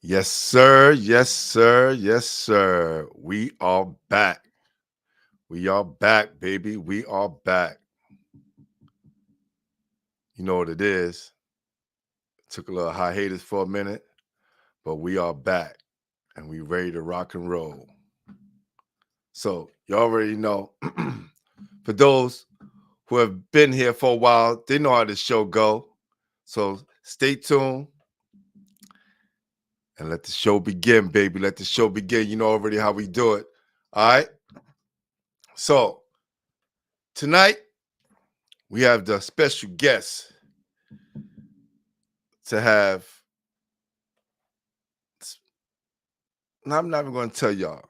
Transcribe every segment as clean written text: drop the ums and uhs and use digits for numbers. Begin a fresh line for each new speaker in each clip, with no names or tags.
Yes, sir. Yes, sir. Yes, sir. We are back. We are back, baby. We are back. You know what it is. Took a little hiatus for a minute, but we are back and we ready to rock and roll. So you already know. For those who have been here for a while, they know how this show go. So stay tuned and let the show begin, baby. Let the show begin. You know already how we do it. All right. So tonight we have the special guest to have. I'm not even going to tell y'all.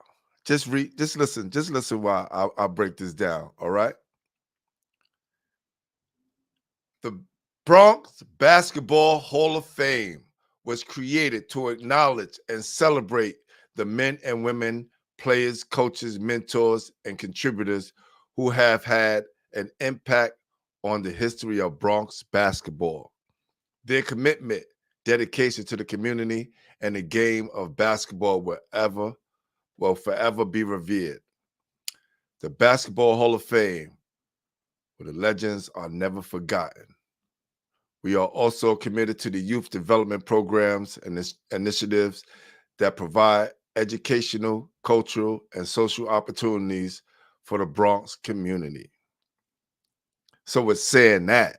Just listen. Just listen while I'll break this down. All right. The Bronx Basketball Hall of Fame was created to acknowledge and celebrate the men and women, players, coaches, mentors, and contributors who have had an impact on the history of Bronx basketball. Their commitment, dedication to the community, and the game of basketball will forever be revered. The Basketball Hall of Fame, where the legends are never forgotten. We are also committed to the youth development programs and initiatives that provide educational, cultural, and social opportunities for the Bronx community. So with saying that,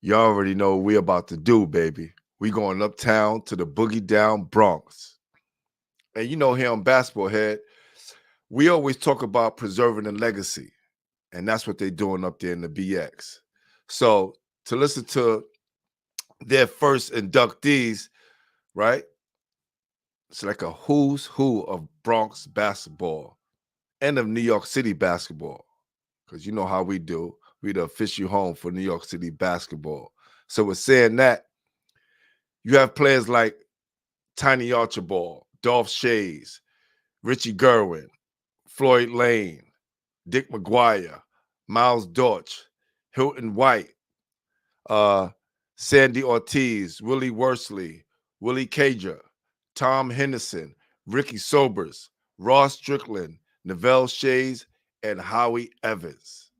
you already know what we're about to do, baby. We going uptown to the boogie down Bronx. And you know here on Basketball Head, we always talk about preserving the legacy. And that's what they're doing up there in the BX. So to listen to their first inductees, right? It's like a who's who of Bronx basketball and of New York City basketball. Because you know how we do. We the official home for New York City basketball. So with saying that, you have players like Tiny Archibald, Dolph Shays, Richie Gerwin, Floyd Lane, Dick McGuire, Miles Dortch, Hilton White, Sandy Ortiz, Willie Worsley, Willie Cager, Tom Henderson, Ricky Sobers, Ross Strickland, Neville Shays, and Howie Evans.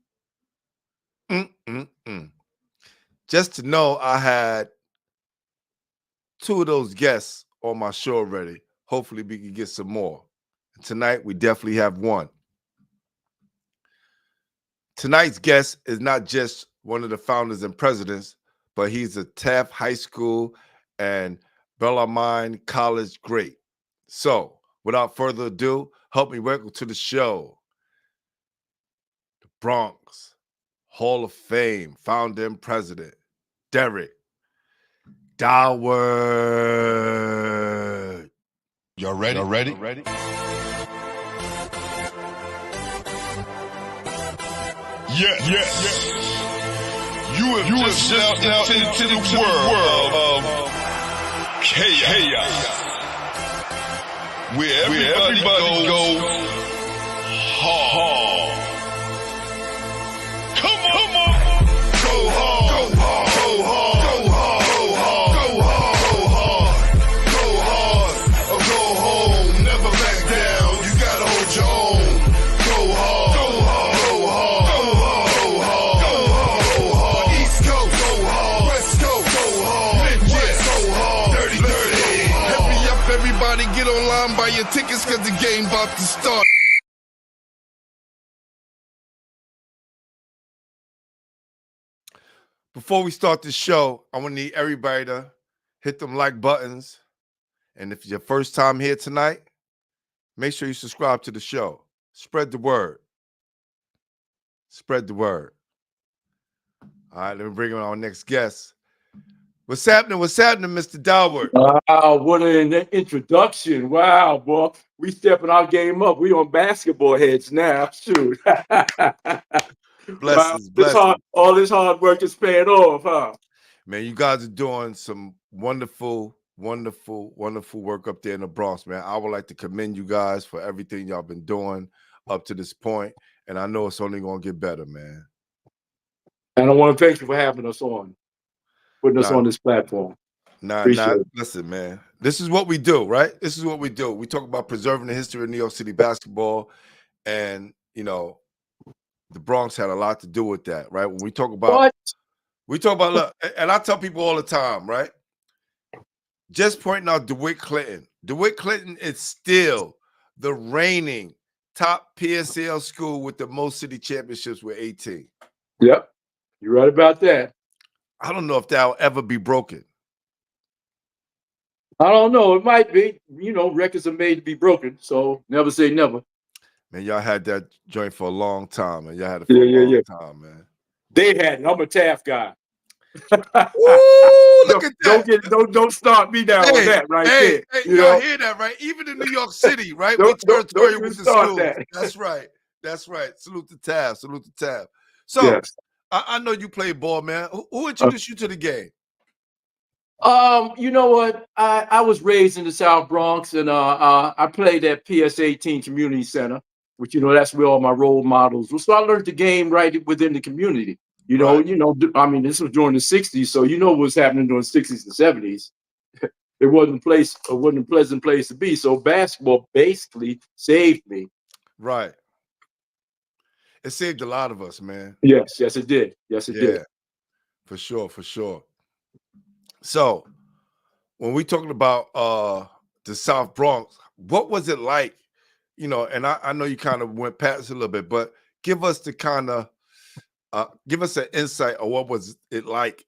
Just to know I had two of those guests on my show already. Hopefully we can get some more. Tonight we definitely have one. Tonight's guest is not just one of the founders and presidents, but he's a Taft High School and Bellarmine College great. So, without further ado, help me welcome to the show the Bronx Hall of Fame founder and president, Derek Doward.
Y'all ready? Y'all ready? Yes. You have just stepped into the world of chaos. Where everybody goes hard. Come on. Go hard. Go hard. Go hard. Go hard. Go hard. Or go home. Never back down. You gotta hold your own. Go hard. Go hard. Go hard. Go hard. East Coast. Go hard. West Coast. Go hard. Midwest. Go hard. Dirty. Hurry up, everybody. Get online, buy your tickets, cause the game about to start.
Before we start the show, I want to need everybody to hit them like buttons. And if it's your first time here tonight, make sure you subscribe to the show. Spread the word. Spread the word. All right, let me bring on our next guest. What's happening? What's happening, Mr. Doward?
Wow, what an introduction. Wow, boy. We stepping our game up. We on basketball heads now. Shoot.
Blessings,
wow, all this hard work is paying off, huh?
Man, you guys are doing some wonderful work up there in the Bronx, man. I would like to commend you guys for everything y'all been doing up to this point, and I know it's only going to get better, man.
And I want to thank you for having us on, putting us on this platform.
Listen, man. This is what we do, right? This is what we do. We talk about preserving the history of New York City basketball, and you know, the Bronx had a lot to do with that, right? When we talk about, look, and I tell people all the time, right? Just pointing out DeWitt Clinton. DeWitt Clinton is still the reigning top PSL school with the most city championships with 18.
Yep, you're right about that.
I don't know if that'll ever be broken.
I don't know. It might be. You know, records are made to be broken, so never say never.
Man, y'all had that joint for a long time, and y'all had it for a long time, man.
They had it. I'm a Taft guy.
Ooh, look at that.
Don't start me down on that right there.
Hey, y'all hear that, right? Even in New York City, right? We territorial with the schools. That's right. That's right. Salute to Taft. Salute to Taft. So yes. I know you play ball, man. Who introduced you to the game?
You know what? I was raised in the South Bronx, and I played at PS 18 Community Center, which, you know, that's where all my role models were. So I learned the game right within the community. You know, I mean, this was during the 60s, so you know what's happening during the 60s and 70s. It wasn't a pleasant place to be. So basketball basically saved me.
Right. It saved a lot of us, man.
Yes, it did. Yes, it did.
For sure, for sure. So when we talking about the South Bronx, what was it like? You know, and I know you kind of went past it a little bit, but give us the kind of give us an insight of what was it like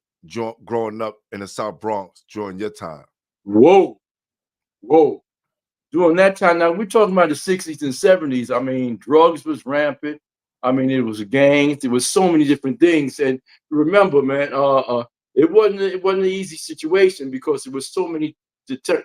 growing up in the South Bronx during your time.
Whoa. During that time, now we're talking about the 60s and 70s. I mean, drugs was rampant. I mean, it was gangs. There was so many different things. And remember, man, it wasn't an easy situation because there was so many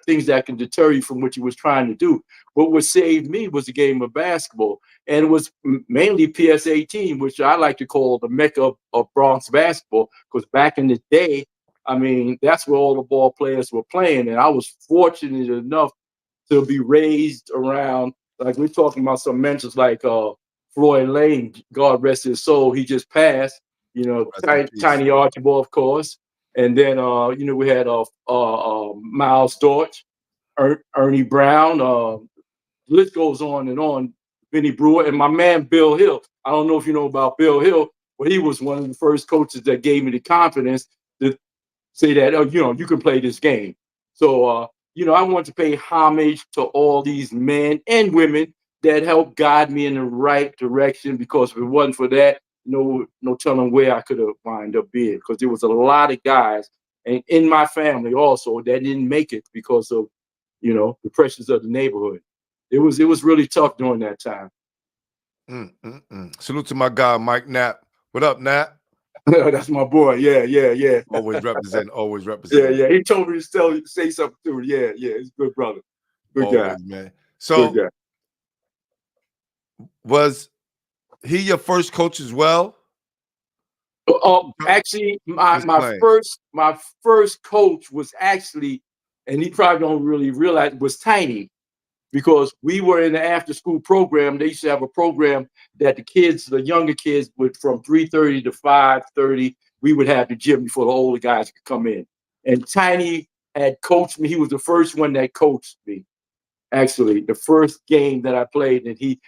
things that can deter you from what you was trying to do. But what saved me was the game of basketball, and it was mainly PS 18, which I like to call the mecca of Bronx basketball, because back in the day, I mean, that's where all the ball players were playing, and I was fortunate enough to be raised around, like we're talking about some mentions like Floyd Lane, God rest his soul, he just passed, you know, Tiny Archibald, of course. And then, you know, we had Miles Dortch, Ernie Brown, the list goes on and on, Vinny Brewer, and my man, Bill Hill. I don't know if you know about Bill Hill, but he was one of the first coaches that gave me the confidence to say that, you know, you can play this game. So, you know, I want to pay homage to all these men and women that helped guide me in the right direction, because if it wasn't for that, no telling where I could have wound up being, because there was a lot of guys and in my family also that didn't make it because of, you know, the pressures of the neighborhood. It was really tough during that time.
Salute to my guy, Mike Knapp. What up, Knapp?
That's my boy. Yeah.
Always represent.
Yeah. He told me to say something too. Yeah. He's a good brother. Good guy,
man. So
good guy.
Was he your first coach as well?
Actually, my first coach was actually, and he probably don't really realize, was Tiny, because we were in the after school program. They used to have a program that the younger kids would, from 3:30 to 5:30, we would have the gym before the older guys could come in. And Tiny had coached me. He was the first one that coached me. Actually, the first game that I played, and he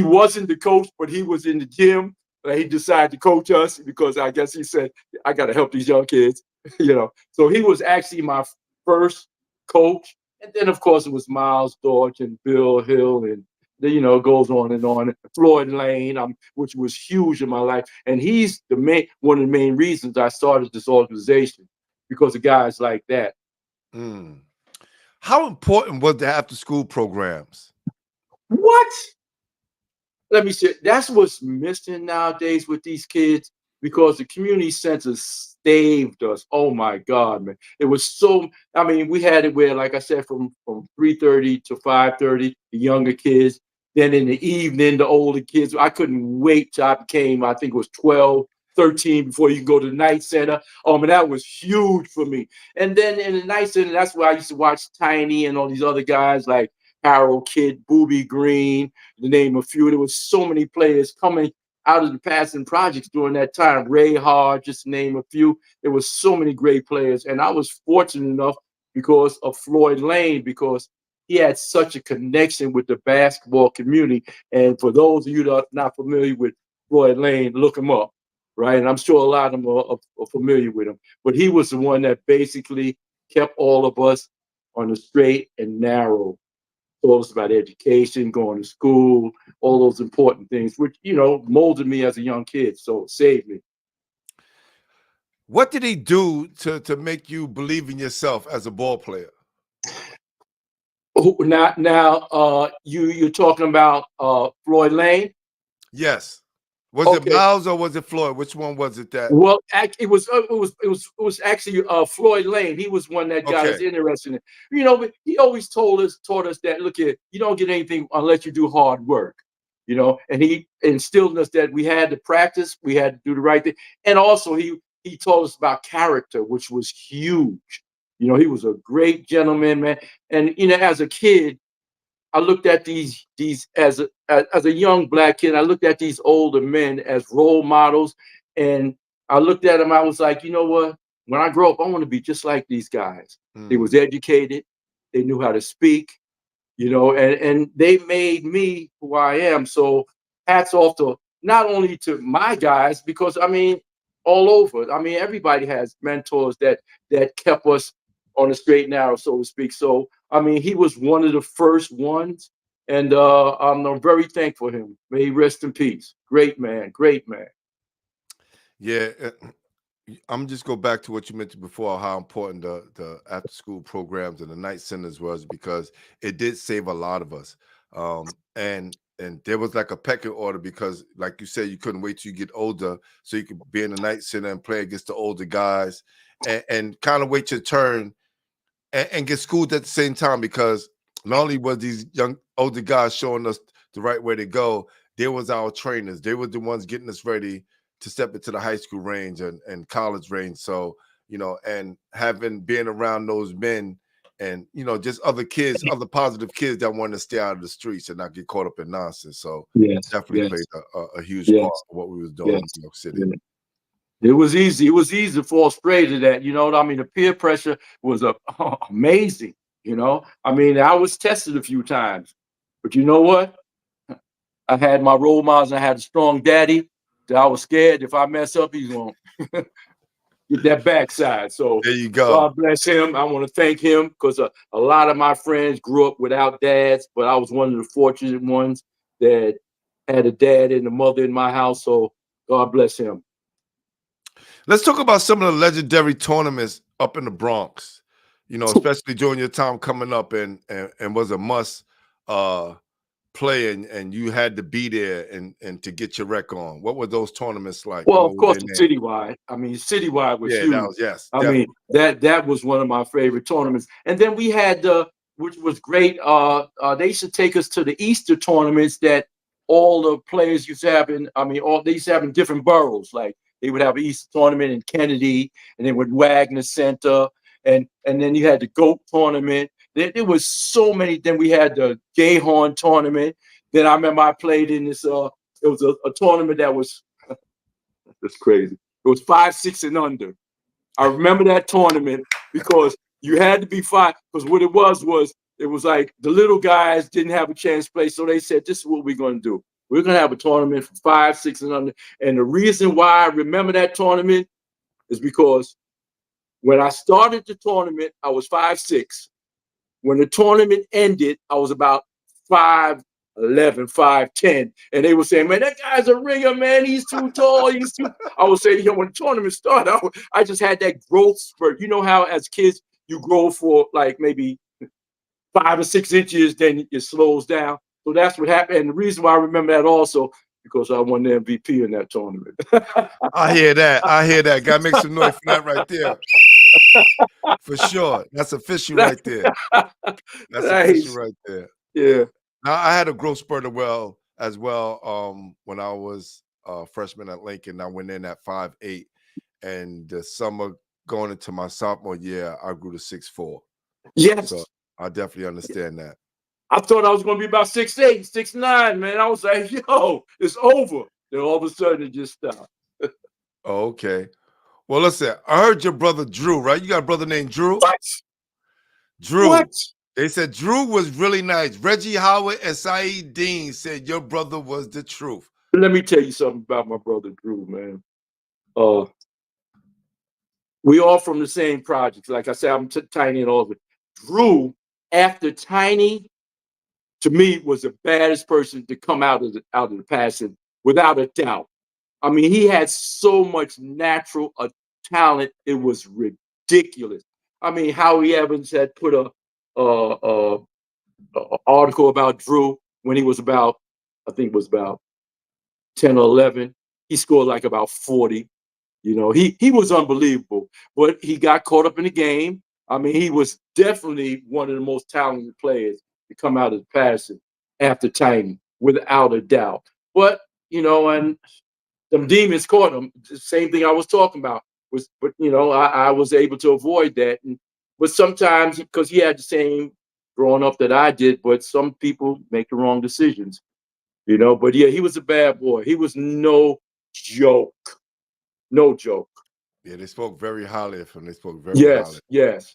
wasn't the coach, but he was in the gym. He decided to coach us because I guess he said, I got to help these young kids, you know. So he was actually my first coach. And then, of course, it was Miles Dortch and Bill Hill, and then, you know, it goes on and on. Floyd Lane, which was huge in my life. And he's one of the main reasons I started this organization, because of guys like that.
How important was the after-school programs?
What? Let me see. That's what's missing nowadays with these kids, because the community centers saved us. Oh my God, man. It was so, I mean, we had it where, like I said, from 3:30 to 5:30, the younger kids. Then in the evening, the older kids. I couldn't wait till I became, I think it was 12, 13 before you could go to the night center. And that was huge for me. And then in the night center, that's where I used to watch Tiny and all these other guys like Harold Kidd, Booby Green, to name a few. There was so many players coming out of the passing projects during that time. Ray Hard, just to name a few. There was so many great players, and I was fortunate enough because of Floyd Lane, because he had such a connection with the basketball community. And for those of you that are not familiar with Floyd Lane, look him up, right? And I'm sure a lot of them are familiar with him. But he was the one that basically kept all of us on the straight and narrow. Told us about education, going to school, all those important things, which, molded me as a young kid. So it saved me.
What did he do to make you believe in yourself as a ball player?
Now, you're talking about Floyd Lane?
Yes. Was it Miles or was it Floyd? Which one was it that?
Well, it was actually Floyd Lane. He was one that got us interested in it. But he always taught us that, look here, you don't get anything unless you do hard work. And he instilled in us that we had to practice, we had to do the right thing, and also he taught us about character, which was huge. He was a great gentleman, man. And as a kid, I looked at these as a young Black kid. I looked at these older men as role models, and I looked at them. I was like, you know what? When I grow up, I want to be just like these guys. They was educated, they knew how to speak, and they made me who I am. So hats off to not only to my guys, because all over. Everybody has mentors that kept us on the straight and narrow, so to speak. So he was one of the first ones, and I'm very thankful for him. May he rest in peace. Great man, great man.
Yeah, I'm just go back to what you mentioned before, how important the after school programs and the night centers was, because it did save a lot of us. And there was like a pecking order, because like you said, you couldn't wait till you get older so you could be in the night center and play against the older guys, and kind of wait your turn and get schooled at the same time, because not only was these young older guys showing us the right way to go, there was our trainers. They were the ones getting us ready to step into the high school range and college range. So, and being around those men and, just other kids, other positive kids that want to stay out of the streets and not get caught up in nonsense. So definitely played a huge part of what we was doing in New York City.
Yeah. It was easy. It was easy to fall prey to that. The peer pressure was amazing. I was tested a few times, but you know what? I had my role models, and I had a strong daddy that I was scared if I mess up, he's going to get that backside. So
there you go.
God bless him. I want to thank him, because a lot of my friends grew up without dads, but I was one of the fortunate ones that had a dad and a mother in my house. So God bless him.
Let's talk about some of the legendary tournaments up in the Bronx, especially during your time coming up, and was a must play, and you had to be there and to get your rec on. What were those tournaments like?
Well, of course, Citywide. Citywide was huge. That was one of my favorite tournaments. And then we had which was great. They used to take us to the Easter tournaments that all the players used to have they used to have in different boroughs. Like they would have an Easter tournament in Kennedy, and then with Wagner Center, and then you had the GOAT tournament. There was so many. Then we had the Gayhorn tournament. Then I remember I played in this. It was a tournament that was that's crazy. It was 5, 6, and under. I remember that tournament because you had to be 5. Because what it was it was like the little guys didn't have a chance to play, so they said, "This is what we're going to do. We're going to have a tournament for 5, 6, and under." And the reason why I remember that tournament is because when I started the tournament, I was 5'6". When the tournament ended, I was about 5'11", 5'10", and they were saying, "Man, that guy's a ringer, man. He's too tall. He's too." I was saying, when the tournament started, I just had that growth spurt. You know how as kids you grow for like maybe 5 or 6 inches, then it slows down. So that's what happened. And the reason why I remember that also because I won the MVP in that tournament.
I hear that. Gotta make some noise for that right there. For sure. That's official right there. That's official right there.
Yeah.
Now I had a growth spurt as well. When I was a freshman at Lincoln, I went in at 5'8", and the summer going into my sophomore year, I grew to 6'4".
Yes.
So I definitely understand that.
I thought I was going to be about 6'8", 6'9", man. I was like, yo, it's over. Then all of a sudden it just stopped.
Okay. Well, listen, I heard your brother Drew, right? You got a brother named Drew?
What?
Drew.
What?
They said Drew was really nice. Reggie Howard and Saeed Dean said your brother was the truth.
Let me tell you something about my brother Drew, man. We all from the same projects. Like I said, I'm Tiny and all of it. Drew, after Tiny, to me, was the baddest person to come out of the passing, without a doubt. I mean, he had so much natural talent; it was ridiculous. I mean, Howie Evans had put a article about Drew when he was about, I think it was about 10 or 11. He scored like about 40. You know, he was unbelievable, but he got caught up in the game. I mean, he was definitely one of the most talented players to come out of the passing after Tiny, without a doubt. But, you know, and them demons caught him. The same thing I was talking about but you know, I was able to avoid that. But sometimes, because he had the same growing up that I did, but some people make the wrong decisions, you know. But yeah, he was a bad boy. He was no joke. No joke.
Yeah, they spoke very highly of him. They spoke very highly.
Yes.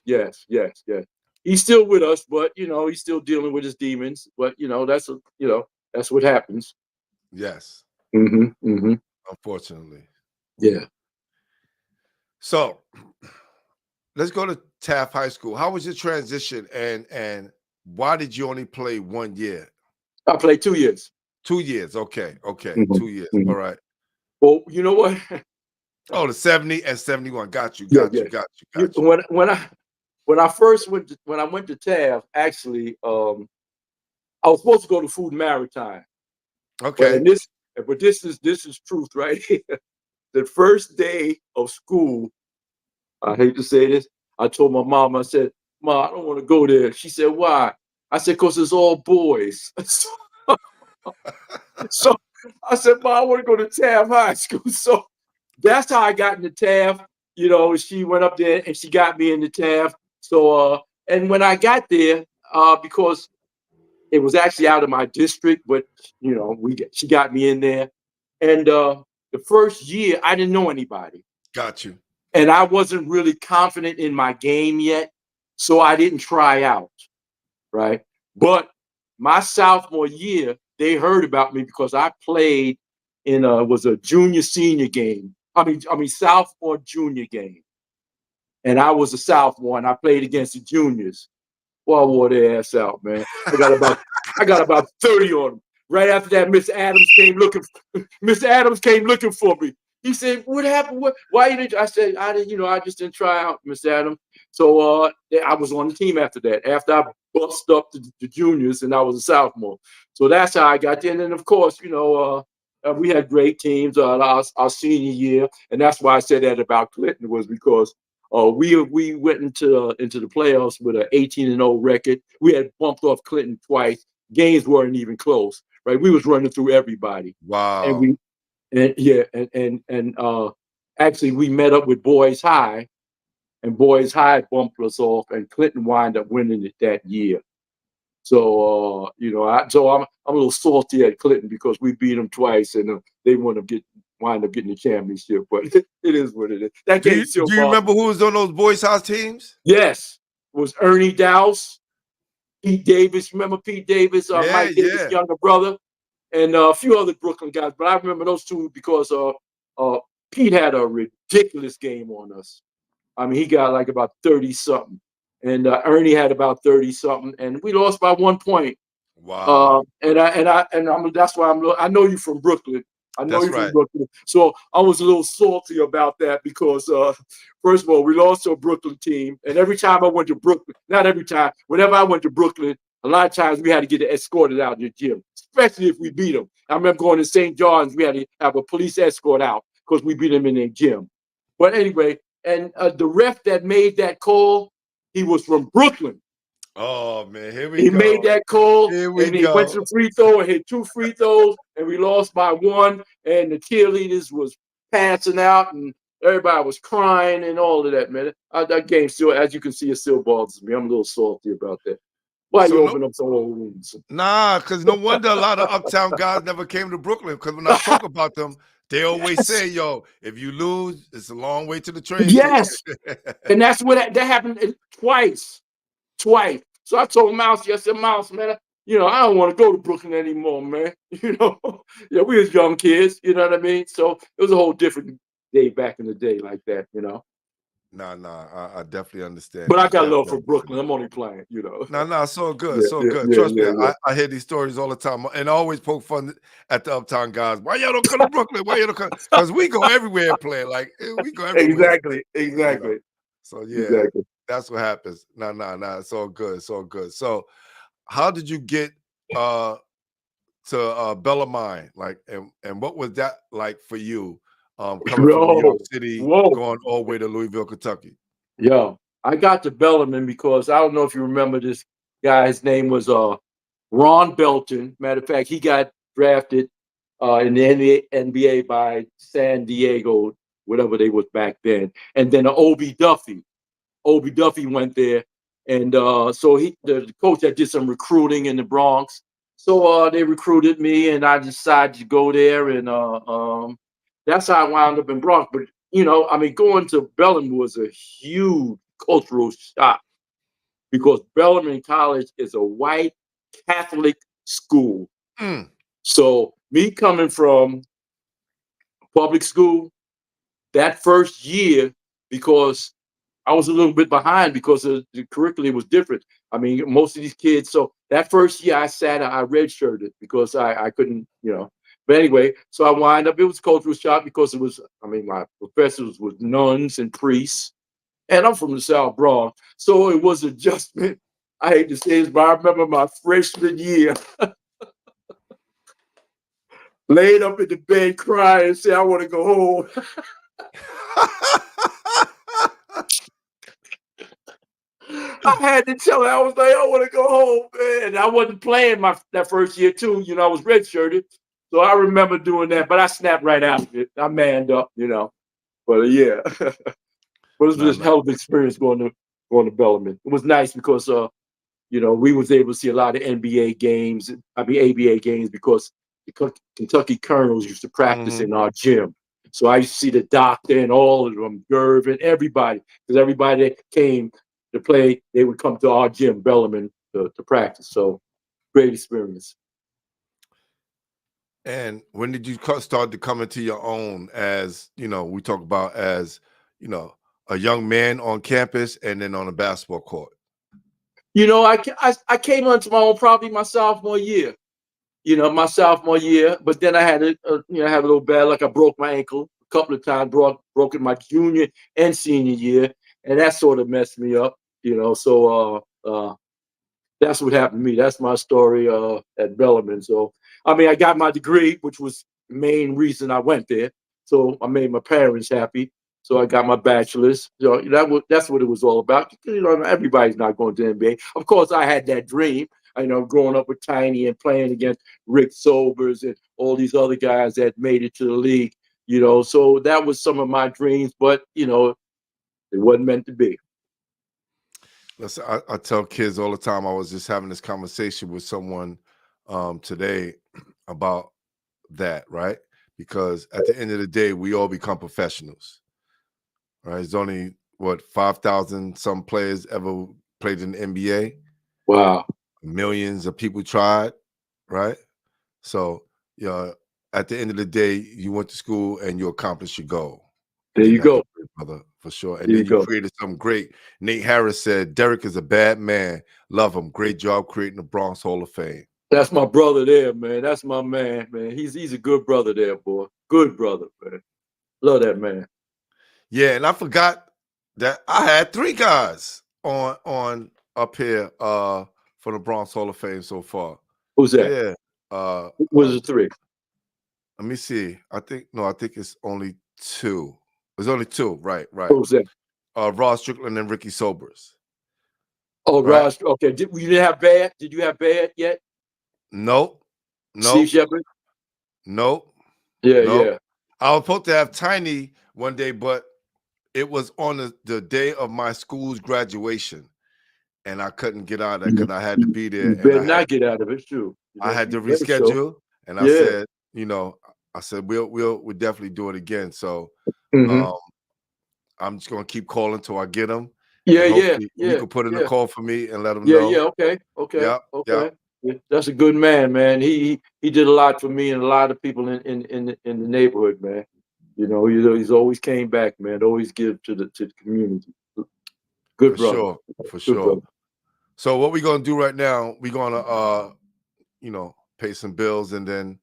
He's still with us, but you know, he's still dealing with his demons. But you know, that's what happens.
Yes.
Mm-hmm.
Unfortunately.
Yeah.
So let's go to Taft High School. How was your transition, and why did you only play 1 year?
I played 2 years.
2 years. Okay.
Mm-hmm.
2 years.
Mm-hmm.
All right.
Well, you know what?
Oh, the 70 and 71. Got you.
When I went to Taft, actually, I was supposed to go to Food and Maritime.
Okay.
But this is truth right here. The first day of school, I hate to say this, I told my mom, I said, "Ma, I don't want to go there." She said, "Why?" I said, "Because it's all boys." So I said, "Ma, I want to go to Taft High School." So that's how I got into Taft. You know, she went up there and she got me into Taft. So, and when I got there, because it was actually out of my district, but you know, she got me in there. And the first year, I didn't know anybody.
Got you.
And I wasn't really confident in my game yet, so I didn't try out, right? But my sophomore year, they heard about me because I played in was a junior senior game. I mean sophomore junior game, and I was a sophomore, and I played against the juniors. Well, I wore their ass out, man. I got about 30 on them. Right after that, Miss Adams came looking for me. He said, "What happened? Why you didn't?" I said, "I didn't. You know, I just didn't try out, Miss Adams." So I was on the team after that. After I bust up the juniors, and I was a sophomore. So that's how I got there. And then, of course, you know, we had great teams our senior year, and that's why I said that about Clinton, was because we went into the playoffs with an 18-0 record. We had bumped off Clinton twice. Games weren't even close, right? We was running through everybody.
Wow.
And actually we met up with Boys High, and Boys High bumped us off, and Clinton wound up winning it that year. So you know, I'm a little salty at Clinton because we beat them twice, and they wind up getting the championship. But it is what it is. That game still.
Do you remember who was on those Boys House teams?
Yes, it was Ernie Dowse, Pete Davis. Remember Pete Davis? Mike Davis' younger brother, and a few other Brooklyn guys. But I remember those two because Pete had a ridiculous game on us. I mean, he got like about 30 something. And Ernie had about 30 something, and we lost by 1 point.
Wow!
That's why I know you from Brooklyn. I know you from Brooklyn, so I was a little salty about that because first of all, we lost to a Brooklyn team, and every time I went to Brooklyn, not every time, whenever I went to Brooklyn, a lot of times we had to get escorted out of the gym, especially if we beat them. I remember going to St. John's, we had to have a police escort out because we beat them in their gym. But anyway, and the ref that made that call, he was from Brooklyn.
Oh man, here we
go. He
made
that call, and he went to the free throw and hit 2 free throws, and we lost by 1. And the cheerleaders was passing out, and everybody was crying and all of that, man. That game still, as you can see, it still bothers me. I'm a little salty about that. Why you open up some old wounds?
Nah, because no wonder a lot of uptown guys never came to Brooklyn. Because when I talk about them, they always say, "Yo, if you lose, it's a long way to the train."
Yes, and that's what that happened twice. twice. So I told Mousy, I said, Mouse, man, I don't want to go to Brooklyn anymore, man. Yeah, we was young kids, you know what I mean? So it was a whole different day back in the day like that,
Nah, I definitely understand
But I
that.
got love
Definitely
for
understand.
Brooklyn. I'm only playing,
Nah, so good,
Yeah,
so
yeah,
good.
yeah,
Trust me,
yeah, yeah.
I hear these stories all the time, and I always poke fun at the Uptown guys. Why y'all don't come to Brooklyn? Why y'all don't come? Because we go everywhere and play. Like we go everywhere.
Exactly, exactly,
So yeah,
exactly.
that's what happens. Nah. It's all good. It's all good. So, how did you get to Bellarmine? Like, and what was that like for you? Coming from New York
Whoa,
City,
whoa.
going all the way to Louisville, Kentucky.
Yo, I got to Bellarmine because I don't know if you remember this guy. His name was Ron Belton. Matter of fact, he got drafted in the NBA by San Diego, whatever they was back then. And then Obi Duffy. Obi Duffy went there. And so the coach that did some recruiting in the Bronx. So they recruited me and I decided to go there. And that's how I wound up in Bronx. But going to Bellarmine was a huge cultural shock because Bellarmine College is a white Catholic school.
Mm.
So me coming from public school, that first year, because I was a little bit behind because the curriculum was different. I mean, most of these kids. So that first year I redshirted because I couldn't, But anyway, so I wind up, it was a cultural shock because my professors was nuns and priests, and I'm from the South Bronx. So it was adjustment. I hate to say this, but I remember my freshman year, laid up in the bed crying and say, I want to go home. I had to tell her, I was like, I want to go home, man. And I wasn't playing that first year, too. I was redshirted. So I remember doing that, but I snapped right out of it. I manned up, But yeah. But it was
Nah,
just a hell of an experience going to Bellarmine. It was nice because we was able to see a lot of NBA games, ABA games, because the Kentucky Colonels used to practice in our gym. So I used to see the doctor and all of them, Gervin, everybody, because everybody that came to play, they would come to our gym, Bellarmine, to practice. So great experience.
And when did you start to come into your own as, we talk about as, a young man on campus and then on a basketball court?
I came onto my own probably my sophomore year. But then I had have a little bad luck. I broke my ankle a couple of times, broke it my junior and senior year, and that sort of messed me up. So that's what happened to me. That's my story at Bellarmine. So I got my degree, which was the main reason I went there. So I made my parents happy. So I got my bachelor's. So that's what it was all about. Everybody's not going to the NBA. Of course, I had that dream. Growing up with Tiny and playing against Rick Sobers and all these other guys that made it to the league. So that was some of my dreams, but it wasn't meant to be.
Listen, I tell kids all the time. I was just having this conversation with someone today about that, right? Because at the end of the day, we all become professionals, right? There's only 5,000 some players ever played in the NBA.
Wow.
Millions of people tried, right? So, at the end of the day, you went to school and you accomplished your goal.
There you go,
brother, for sure. And
there
then
you
you
go.
created something great. Nate Harris said, Derek is a bad man. Love him. Great job creating the Bronx Hall of Fame.
That's my brother there, man. That's my man, man. He's a good brother there, boy. Good brother, man. Love that man.
Yeah, and I forgot that I had 3 guys on up here for the Bronx Hall of Fame so far.
Who's that?
Yeah.
Who was the 3?
Let me see. I think it's only 2. There's only 2, right.
Who's that?
Ross Strickland and Ricky Sobers.
Oh,
right?
Ross. Okay. Did you have Bad? Did you have Bad yet?
Nope.
Steve Shepard?
Nope.
Yeah,
Nope.
yeah.
I was supposed to have Tiny one day, but it was on the day of my school's graduation, and I couldn't get out of that because I had to be there.
You better not get out of it, too.
I had to
better show.
reschedule, and I
Yeah.
said, we'll definitely do it again. So
Mhm.
I'm just gonna keep calling till I get them,
Yeah,
and
yeah,
hopefully you
yeah,
could put in a
yeah,
call for me and let him
yeah,
know.
yeah. Okay, okay,
Yep, yep,
okay. Yeah, that's a good man, man. He did a lot for me and a lot of people in the neighborhood, man. He's always came back, man. Always give to the community. Good
for
brother.
sure, for
Good
sure.
brother.
So what we're gonna do right now, we're gonna pay some bills and then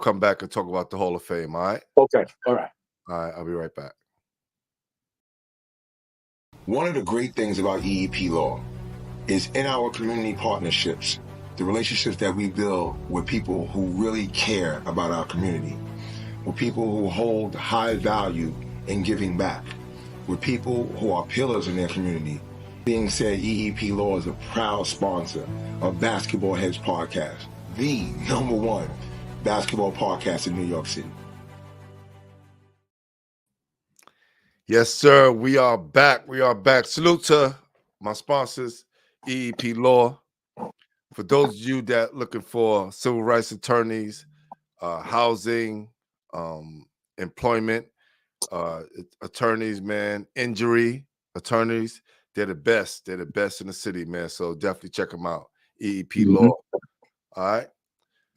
come back and talk about the Hall of Fame. All right.
Okay. All right.
All right, I'll be right back.
One of the great things about EEP law is in our community partnerships, the relationships that we build with people who really care about our community, with people who hold high value in giving back, with people who are pillars in their community. Being said, EEP Law is a proud sponsor of Basketball Heads Podcast, the #1 basketball podcast in New York City.
Yes, sir. We are back. We are back. Salute to my sponsors, EEP Law. For those of you that looking for civil rights attorneys, housing, employment, attorneys, man, injury attorneys, they're the best. They're the best in the city, man. So definitely check them out. EEP Law. All right.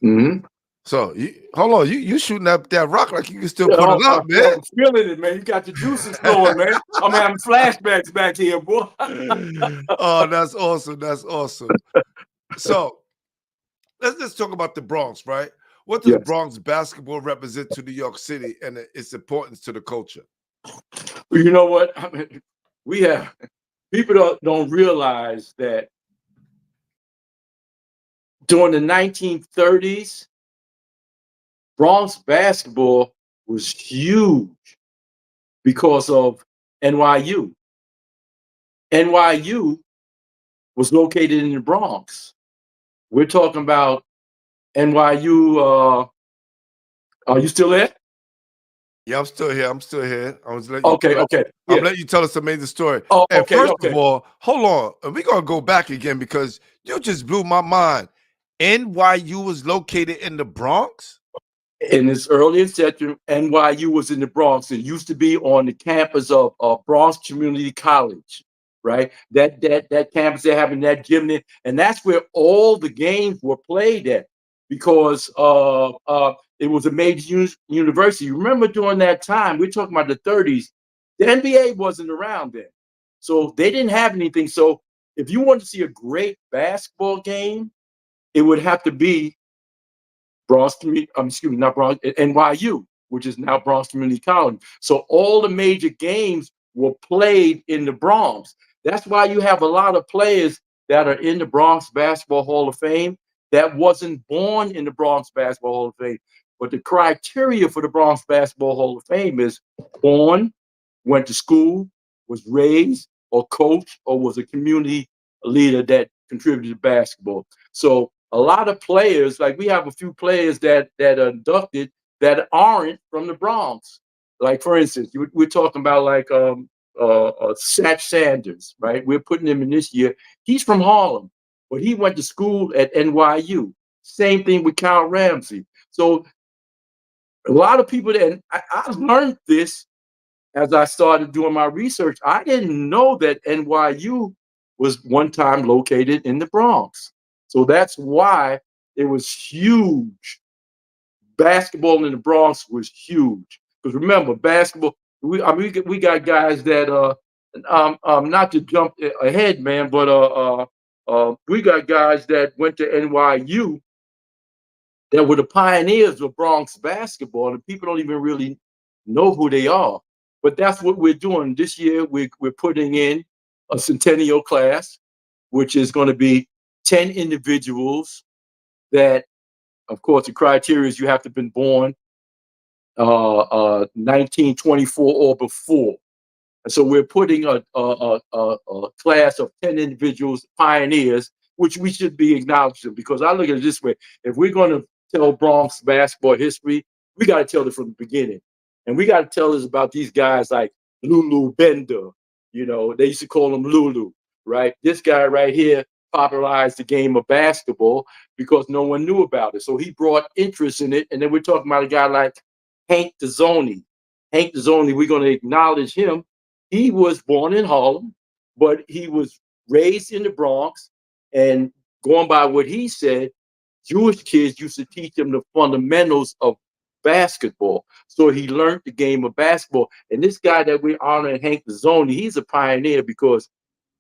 Mm-hmm.
So hold on, you shooting up that rock like you can still put it up, man.
I'm feeling it, man. You got the juices flowing, man. I'm having flashbacks back here, boy.
Oh, that's awesome. That's awesome. So let's talk about the Bronx, right? What does
Yes.
Bronx basketball represent to New York City and its importance to the culture?
You know what? I mean, people don't realize that during the 1930s, Bronx basketball was huge because of NYU. NYU was located in the Bronx. We're talking about NYU. Are you still there?
Yeah, I'm still here. I'm still here. I was letting you.
Okay.
I'm
Yeah.
letting you tell us an amazing story.
Oh,
And
okay.
first
Okay.
of all, hold on. We're gonna go back again because you just blew my mind. NYU was located in the Bronx.
In its early inception, NYU was in the Bronx. It used to be on the campus of Bronx Community College, right? That campus they're having that gym there, and that's where all the games were played at because it was a major university. Remember during that time, we're talking about the 30s, the NBA wasn't around then, so they didn't have anything. So if you wanted to see a great basketball game, it would have to be Bronx Community, not Bronx, NYU, which is now Bronx Community College. So all the major games were played in the Bronx. That's why you have a lot of players that are in the Bronx Basketball Hall of Fame that wasn't born in the Bronx Basketball Hall of Fame. But the criteria for the Bronx Basketball Hall of Fame is born, went to school, was raised, or coached, or was a community leader that contributed to basketball. So a lot of players, like we have a few players that are inducted that aren't from the Bronx. Like for instance, we're talking about like Satch Sanders, right? We're putting him in this year. He's from Harlem, but he went to school at NYU. Same thing with Kyle Ramsey. So a lot of people that I learned this as I started doing my research. I didn't know that NYU was one time located in the Bronx. So that's why it was huge. Basketball in the Bronx was huge. Because remember, basketball, we got guys that not to jump ahead, man, but we got guys that went to NYU that were the pioneers of Bronx basketball, and people don't even really know who they are. But that's what we're doing this year. We're putting in a centennial class, which is going to be 10 individuals that, of course, the criteria is you have to have been born 1924 or before. And so we're putting a class of 10 individuals, pioneers, which we should be acknowledging, because I look at it this way. If we're going to tell Bronx basketball history, we got to tell it from the beginning. And we got to tell us about these guys like Lulu Bender. You know, they used to call him Lulu, right? This guy right here popularized the game of basketball because no one knew about it. So he brought interest in it. And then we're talking about a guy like Hank Dezzoni. Hank Dezzoni, we're going to acknowledge him. He was born in Harlem, but he was raised in the Bronx, and going by what he said, Jewish kids used to teach him the fundamentals of basketball. So he learned the game of basketball. And this guy that we honor, Hank Pizzoni, he's a pioneer because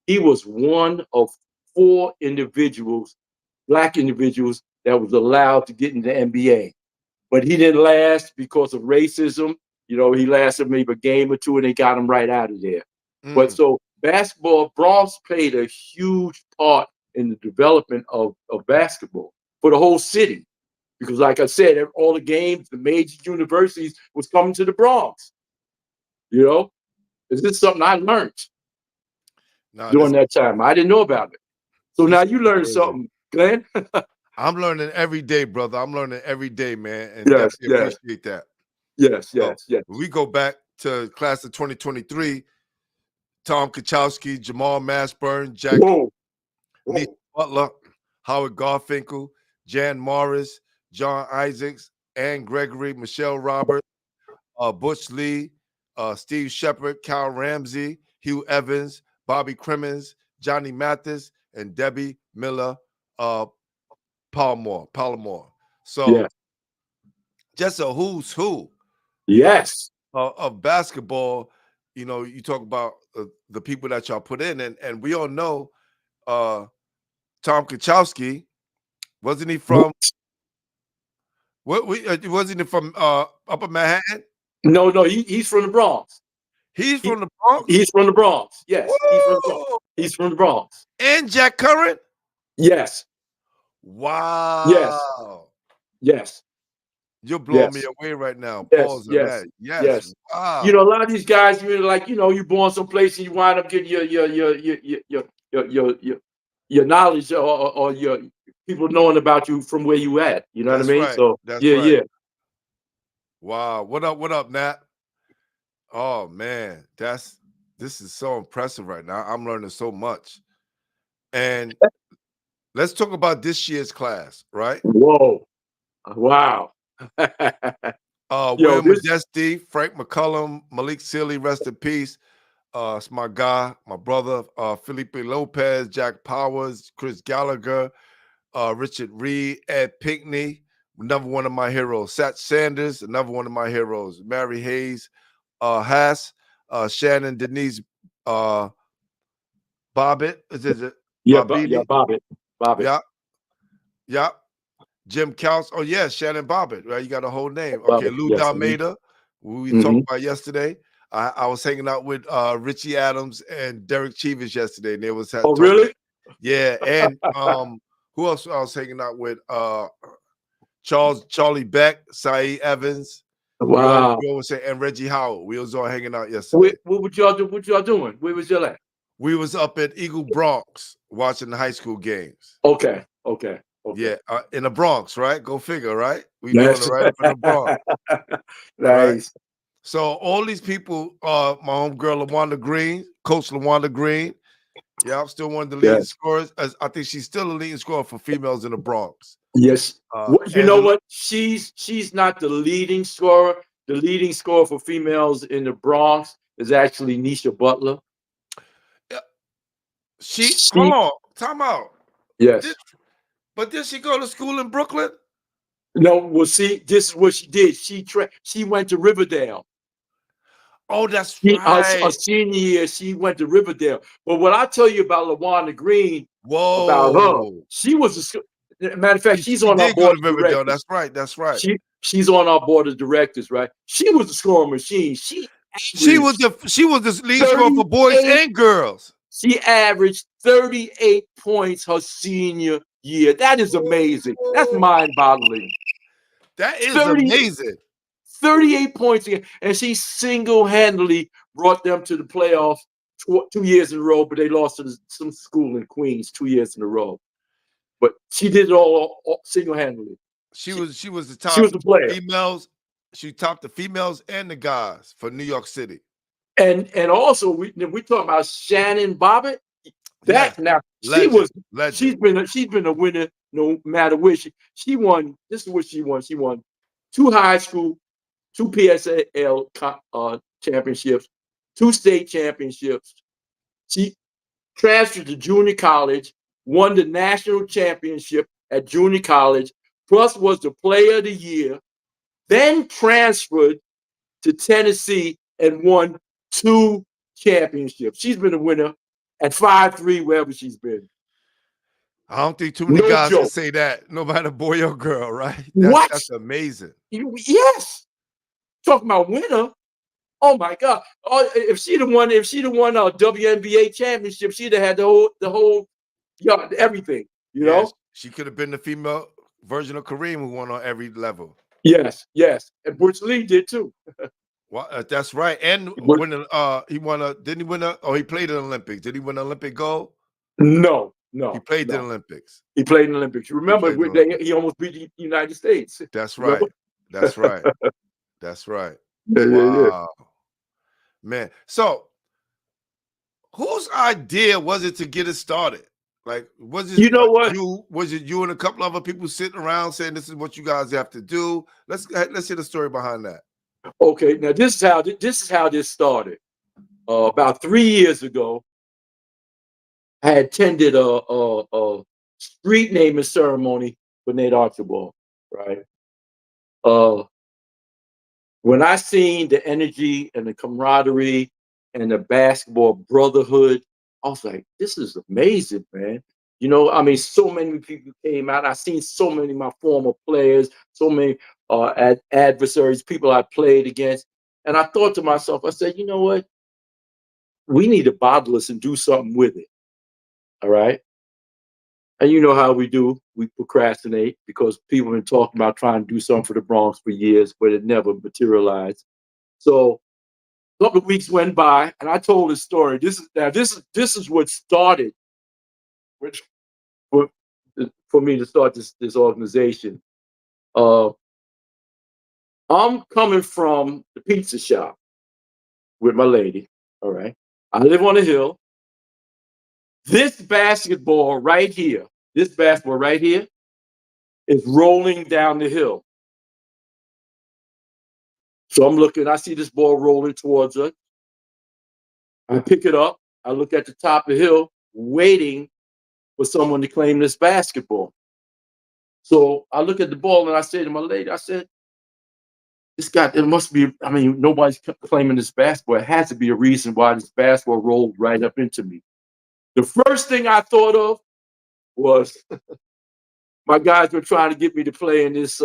he was one of 4 individuals, black individuals, that was allowed to get into the NBA. But he didn't last because of racism. You know, he lasted maybe a game or 2 and they got him right out of there. But so basketball, Bronx played a huge part in the development of basketball for the whole city. Because like I said, all the games, the major universities was coming to the Bronx. You know, this is something I learned during that time. I didn't know about it. So now you learned something, Glenn.
I'm learning every day, brother. I'm learning every day, man. And
yes,
definitely appreciate that.
Yes, yes, yes.
We go back to class of 2023. Tom Kachowski, Jamal Mashburn, Jack Butler, Howard Garfinkel, Jan Morris, John Isaacs, Ann Gregory, Michelle Roberts, Butch Lee, Steve Shepard, Cal Ramsey, Hugh Evans, Bobby Crimmins, Johnny Mathis, and Debbie Miller Palmore. So just a who's who.
Yes.
Of basketball. You know, you talk about the people that y'all put in, and we all know Tom Kachowski, wasn't he from wasn't he from Upper Manhattan?
No, he's from the Bronx.
He's from the Bronx?
He's from the Bronx. Yes. He's from the Bronx.
And Jack Curran?
Yes.
Wow.
Yes.
You're blowing me away right now.
Yes.
Yes. Wow.
You know, a lot of these guys, you're like, you know, you're born someplace and you wind up getting your knowledge or your people knowing about you from where you at. You know what I mean?
Right.
So yeah.
Wow. What up, Nat? Oh man, this is so impressive right now. I'm learning so much. And let's talk about this year's class, right?
Whoa. Wow.
Will Modesti, Frank McCullum, Malik Sealy, rest in peace. It's my guy, my brother, Felipe Lopez, Jack Powers, Chris Gallagher, Richard Reed, Ed Pinckney, another one of my heroes. Sat Sanders, another one of my heroes. Mary Hayes, Haas, Shannon Denise Bobbitt. Is it?
Bobbitt.
Yeah. Jim Counts. Oh, yeah, Shannon Bobbitt, right? You got a whole name. Okay, Lou Dalmeda, who we talked about yesterday. I was hanging out with Richie Adams and Derek Cheevis yesterday, and they was
really?
Yeah, and who else I was hanging out with? Charlie Beck, Saeed Evans.
Wow.
And Reggie Howard. We was all hanging out yesterday.
What y'all doing? Where was y'all at?
We was up at Eagle Bronx watching the high school games.
Okay.
Yeah, in the Bronx, right? Go figure, right? We doing it right up in the Bronx.
Nice.
Right? So all these people, my homegirl LaWanda Green, Coach LaWanda Green. Yeah, I'm still one of the leading scorers. I think she's still the leading scorer for females in the Bronx.
Yes. You know what? She's not the leading scorer. The leading scorer for females in the Bronx is actually Nisha Butler.
Hold on, time out.
Yes.
But did she go to school in Brooklyn?
No, well, see, this is what she did. She went to Riverdale.
Oh, that's right.
A senior year, she went to Riverdale. But what I tell you about LaWanda Green,
about
her, she was matter of fact, she's on our board of directors.
That's right.
She's on our board of directors, right? She was a scoring machine. She
was the lead scorer for boys and girls.
She averaged 38 points her senior year. That is amazing. That's mind-boggling.
That is amazing.
38 points again, and she single-handedly brought them to the playoffs 2 years in a row, but they lost to some school in Queens 2 years in a row. But she did it all single-handedly.
She was the top.
She was the player.
Females. She topped the females and the guys for New York City.
And also we talking about Shannon Bobbitt. She's been a winner no matter where she won. This is what she won. She won 2 high school, 2 PSAL championships, 2 state championships. transferred to junior college, won the national championship at junior college, plus was the player of the year, then transferred to Tennessee and won 2 championships. She's been a winner at 5'3", wherever she's been.
I don't think too many
No
guys can
joke.
say that, no matter boy or girl, right?
What?
That's amazing.
Yes. Talking about winner. Oh my God! Oh, if she'd have won a WNBA championship, she'd have had the whole, everything. You know?
She could have been the female version of Kareem who won on every level.
Yes, and Butch Lee did too.
Well, that's right. And when he won didn't he win he played in the Olympics? Did he win an Olympic gold?
No.
He played in the Olympics.
He played in the Olympics. Remember, he almost beat the United States.
That's right. That's right. That's right.
Wow.
Yeah. Man. So whose idea was it to get it started? Like, was it you and a couple other people sitting around saying this is what you guys have to do? Let's hear the story behind that.
Okay, now this is how this started. About 3 years ago, I attended a street naming ceremony for Nate Archibald, right? When I seen the energy and the camaraderie and the basketball brotherhood, I was like, this is amazing, man. You know, I mean, so many people came out. I seen so many of my former players, so many adversaries, people I played against. And I thought to myself, I said, you know what? We need to bottle this and do something with it. All right. And you know how we do. We procrastinate because people have been talking about trying to do something for the Bronx for years, but it never materialized. So a couple of weeks went by, and I told this story. This is what started for me to start this organization. I'm coming from the pizza shop with my lady. All right. I live on a hill. This basketball right here is rolling down the hill. So I'm looking, I see this ball rolling towards us. I pick it up. I look at the top of the hill, waiting for someone to claim this basketball. So I look at the ball and I say to my lady, I said, it must be, I mean, nobody's claiming this basketball. It has to be a reason why this basketball rolled right up into me. The first thing I thought of was my guys were trying to get me to play in this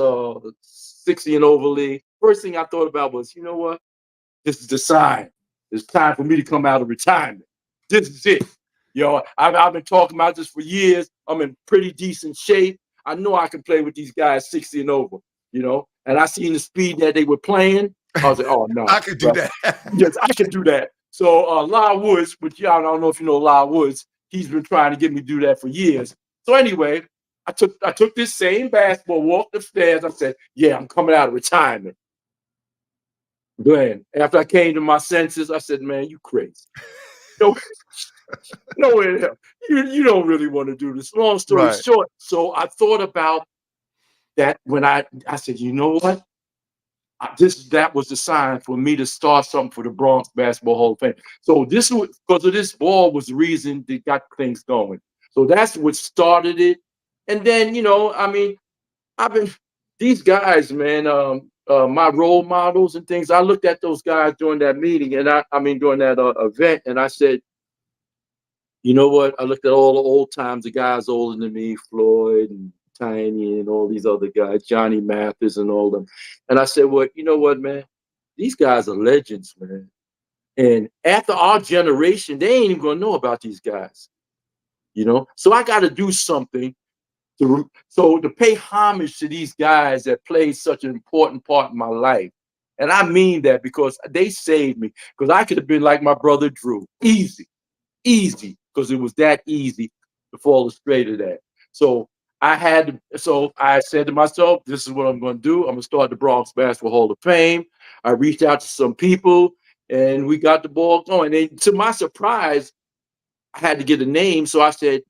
60 and over league. First thing I thought about was, you know what? This is the sign. It's time for me to come out of retirement. This is it. I've been talking about this for years. I'm in pretty decent shape. I know I can play with these guys 60 and over, and I seen the speed that they were playing. I was like, oh, no.
I could do that.
Yes, I could do that. So Lyle Woods, which y'all don't know if you know Lyle Woods, he's been trying to get me to do that for years. So anyway, I took this same basketball, walked upstairs. I said, yeah, I'm coming out of retirement. Glenn, after I came to my senses, I said, man, you crazy. No way in hell. You don't really want to do this. Long story short, so I thought about that when I said, you know what? That was the sign for me to start something for the Bronx Basketball Hall of Fame. So this was because of this ball was the reason that got things going. So that's what started it. And then, I mean, these guys, man, my role models and things, I looked at those guys during that meeting and during that event, and I said, you know what? I looked at all the old times, the guys older than me, Floyd and Tiny and all these other guys, Johnny Mathis and all them. And I said, well, you know what, man? These guys are legends, man. And after our generation, they ain't even going to know about these guys, So I got to do something to pay homage to these guys that played such an important part in my life. And I mean that because they saved me, because I could have been like my brother Drew. Easy, because it was that easy to fall astray to that. So I said to myself, this is what I'm going to do. I'm going to start the Bronx Basketball Hall of Fame. I reached out to some people and we got the ball going. And to my surprise, I had to get a name. So I said,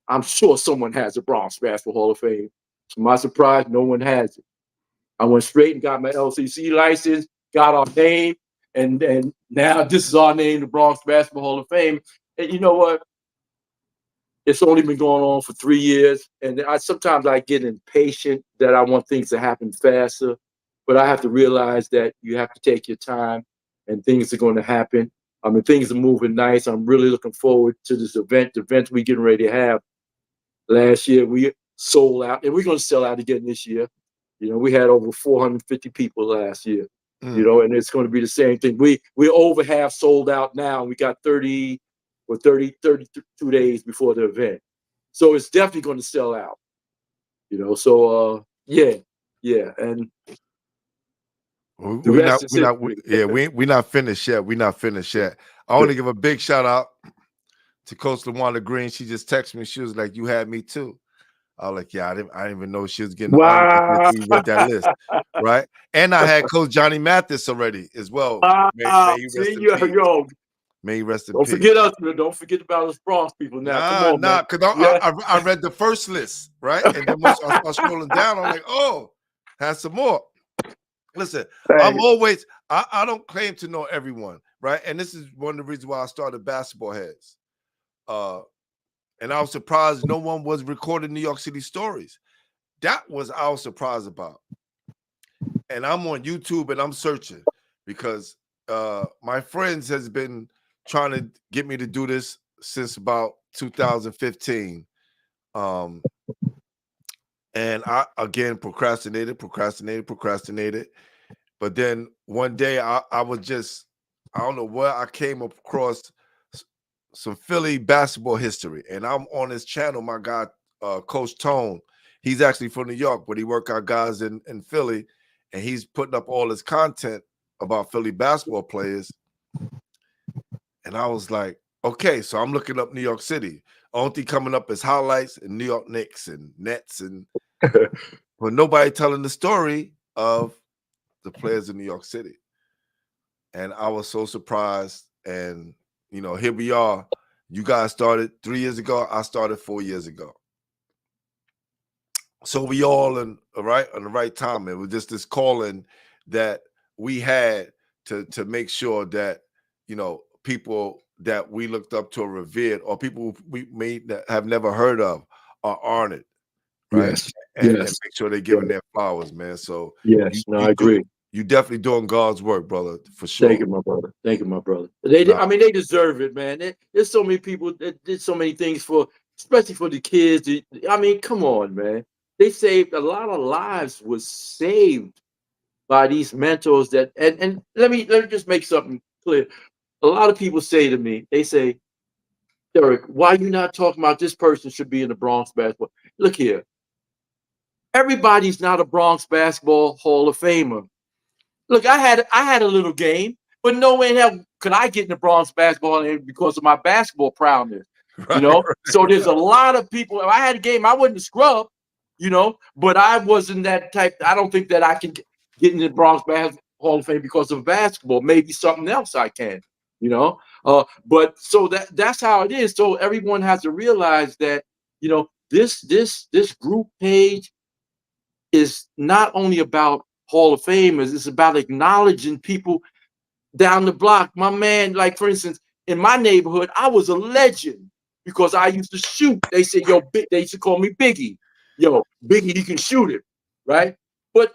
I'm sure someone has the Bronx Basketball Hall of Fame. To my surprise, no one has it. I went straight and got my LCC license, got our name, and now this is our name, the Bronx Basketball Hall of Fame. And you know what? It's only been going on for 3 years, and sometimes I get impatient that I want things to happen faster, but I have to realize that you have to take your time, and things are going to happen. I mean, things are moving nice. I'm really looking forward to this event. The event we're getting ready to have. Last year we sold out, and we're going to sell out again this year. You know, we had over 450 people last year. You know, and it's going to be the same thing. We're over half sold out now. We got 32 days before the event, so it's definitely going to sell out. You know, so yeah, and
we're not finished yet. We're not finished yet. I want to give a big shout out to Coach LaWanda Green. She just texted me. She was like, "You had me too." I was like, "Yeah, I didn't even know she was getting
wow.
we read that list, right?" And I had Coach Johnny Mathis already as well. May he rest in peace. May he rest in peace.
Don't forget us. Don't forget about us Bronx people now. Come on, man.
Because I read the first list, right? And then once I start scrolling down, I'm like, oh, has some more. Listen, I'm always, I don't claim to know everyone, right? And this is one of the reasons why I started Basketball Heads. And I was surprised no one was recording New York City stories. I was surprised about. And I'm on YouTube and I'm searching because my friends has been trying to get me to do this since about 2015. And I, again, procrastinated. But then one day I was just, I don't know where I came across some Philly basketball history. And I'm on his channel, my guy, Coach Tone. He's actually from New York, but he work out guys in Philly. And he's putting up all his content about Philly basketball players. And I was like, okay, so I'm looking up New York City. Only thing coming up is highlights and New York Knicks and Nets, and but nobody telling the story of the players in New York City. And I was so surprised. And you know, here we are. You guys started 3 years ago. I started 4 years ago. So we all on the right time. It was just this calling that we had to make sure that, you know, people that we looked up to or revered, or people we may have never heard of, are honored, right?
Yes.
And make sure they're giving their flowers, man. So
yes, I agree.
You definitely doing God's work, brother, for sure.
Thank you, my brother. Thank you, my brother. I mean, they deserve it, man. There's so many people that did so many things especially for the kids. I mean, come on, man. They saved a lot of lives. Was saved by these mentors that. And let me just make something clear. A lot of people say to me, they say, Derek, why are you not talking about this person should be in the Bronx basketball? Look here. Everybody's not a Bronx basketball Hall of Famer. Look, I had a little game, but no way in hell could I get in the Bronx basketball because of my basketball prowess. You know, so there's a lot of people. If I had a game, I wouldn't scrub, you know, but I wasn't that type. I don't think that I can get in the Bronx Basketball Hall of Fame because of basketball. Maybe something else I can, you know. But so that's how it is. So everyone has to realize that, you know, this group page is not only about Hall of Famers, it's about acknowledging people down the block. My man, like for instance, in my neighborhood, I was a legend because I used to shoot. They said, yo, they used to call me Biggie. Yo, Biggie, you can shoot it, right? But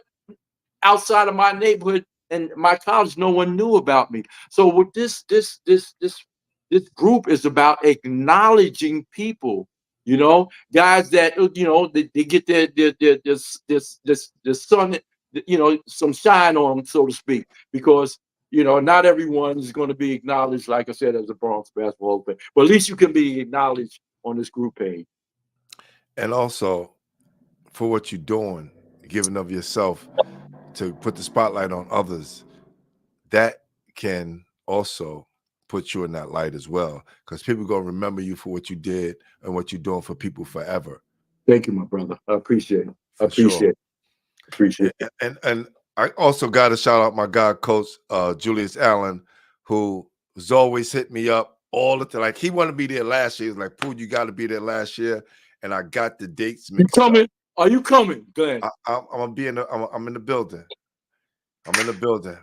outside of my neighborhood and my college, no one knew about me. So what this group is about, acknowledging people, you know, guys that, you know, they get this sun, you know, some shine on them, so to speak, because, you know, not everyone is going to be acknowledged, like I said, as a Bronx Basketball Hall of Fame, but at least you can be acknowledged on this group page.
And also for what you're doing, giving of yourself to put the spotlight on others, that can also put you in that light as well, because people are going to remember you for what you did and what you're doing for people forever.
Thank you, my brother. I appreciate it. Appreciate it.
And I also got to shout out my guy, Coach Julius Allen, who was always hitting me up all the time. Like, he wanted to be there last year. He was like, Pooh, you got to be there last year. And I got the dates mixed up.
Are you coming, Glenn?
I'm in the building. I'm in the building.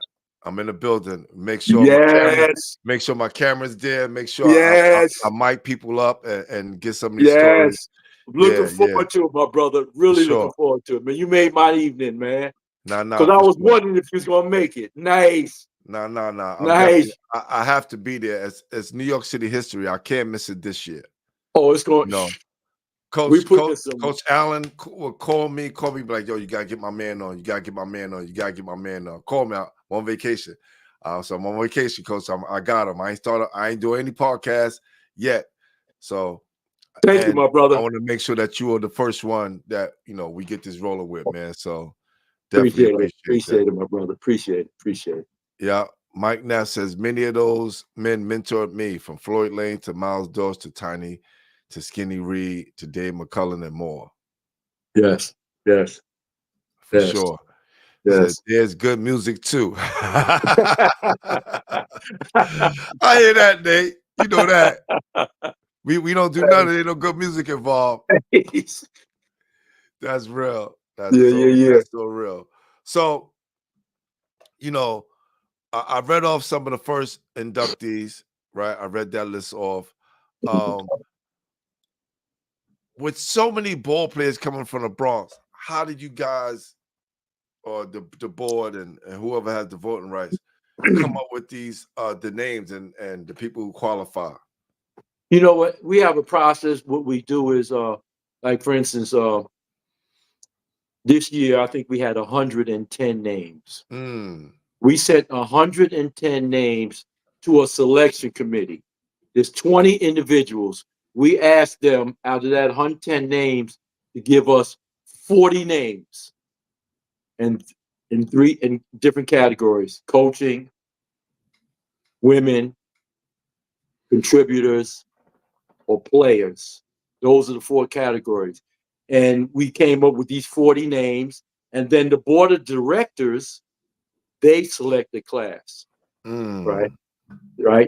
I'm in the building. Make sure my camera's there. Make sure I mic people up and get some of these stories.
Looking forward to it, my brother. Really looking forward to it, man. You made my evening, man. Because I was wondering if you was gonna make it. Nice.
No.
Nice.
I have to be there. It's New York City history. I can't miss it this year.
Oh, it's going.
No. Coach Allen will call me, be like, yo, you gotta get my man on. You gotta get my man on. You gotta get my man on. Call me out. I'm on vacation. So I'm on vacation, Coach. I got him. I ain't doing any podcasts yet. So
thank you, my brother.
I want to make sure that you are the first one that we get this rolling with, man. So definitely
appreciate it, my brother. Appreciate it.
Yeah. Mike Nass says many of those men mentored me, from Floyd Lane to Miles Dawes to Tiny to Skinny Reed to Dave McCullen and more.
Yes.
For sure. Yes. There's good music too. I hear that, Nate. You know that. We don't do nothing. There's no good music involved. That's real. That's so real. So, I read off some of the first inductees, right? I read that list off. With so many ball players coming from the Bronx, how did you guys, or the board and whoever has the voting rights, come up with these the names and the people who qualify?
You know what? We have a process. What we do is, like for instance, this year I think we had 110 names. We sent 110 names to a selection committee. There's 20 individuals. We asked them, out of that 110 names, to give us 40 names, and in different categories: coaching, women, contributors, or players. Those are the 4 categories. And we came up with these 40 names, and then the board of directors, they select the class, right?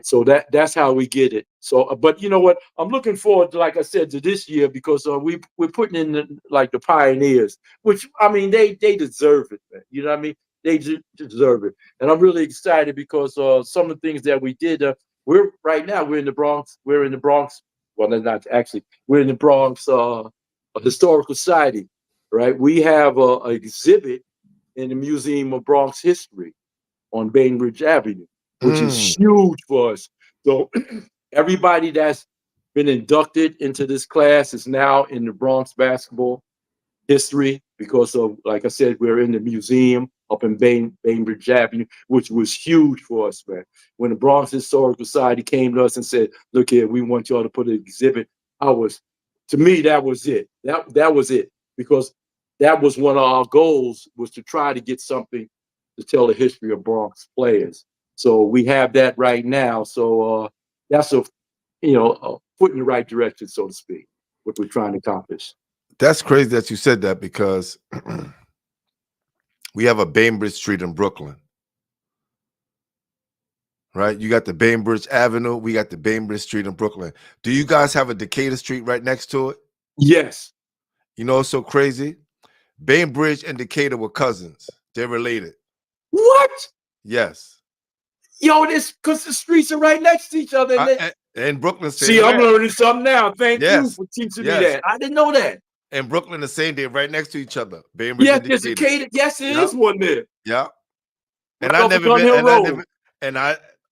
So that's how we get it. So, but you know what? I'm looking forward to, like I said, to this year, because we're putting in the pioneers, which I mean they deserve it, man. You know what I mean? They deserve it, and I'm really excited because some of the things that we did. We're in the Bronx. We're in the Bronx. Well, not actually. We're in the Bronx Historical Society, right? We have an exhibit in the Museum of Bronx History on Bainbridge Avenue, which is huge for us. So everybody that's been inducted into this class is now in the Bronx basketball history because of, like I said, we're in the museum up in Bainbridge Avenue, which was huge for us, man. When the Bronx Historical Society came to us and said, look here, we want y'all to put an exhibit, to me, that was it. That was it, because that was one of our goals, was to try to get something to tell the history of Bronx players. So we have that right now. So that's a foot in the right direction, so to speak, what we're trying to accomplish.
That's crazy that you said that, because we have a Bainbridge Street in Brooklyn, right? You got the Bainbridge Avenue. We got the Bainbridge Street in Brooklyn. Do you guys have a Decatur Street right next to it?
Yes.
You know what's so crazy? Bainbridge and Decatur were cousins. They're related.
What?
Yes.
Yo, this because the streets are right next to each other.
And Brooklyn.
See, I'm learning something now. Thank you for teaching me that. I didn't know that.
And Brooklyn, the same day, right next to each other. Bainbridge and
there's Decatur. Yes, there is one there.
Yeah. And I never been,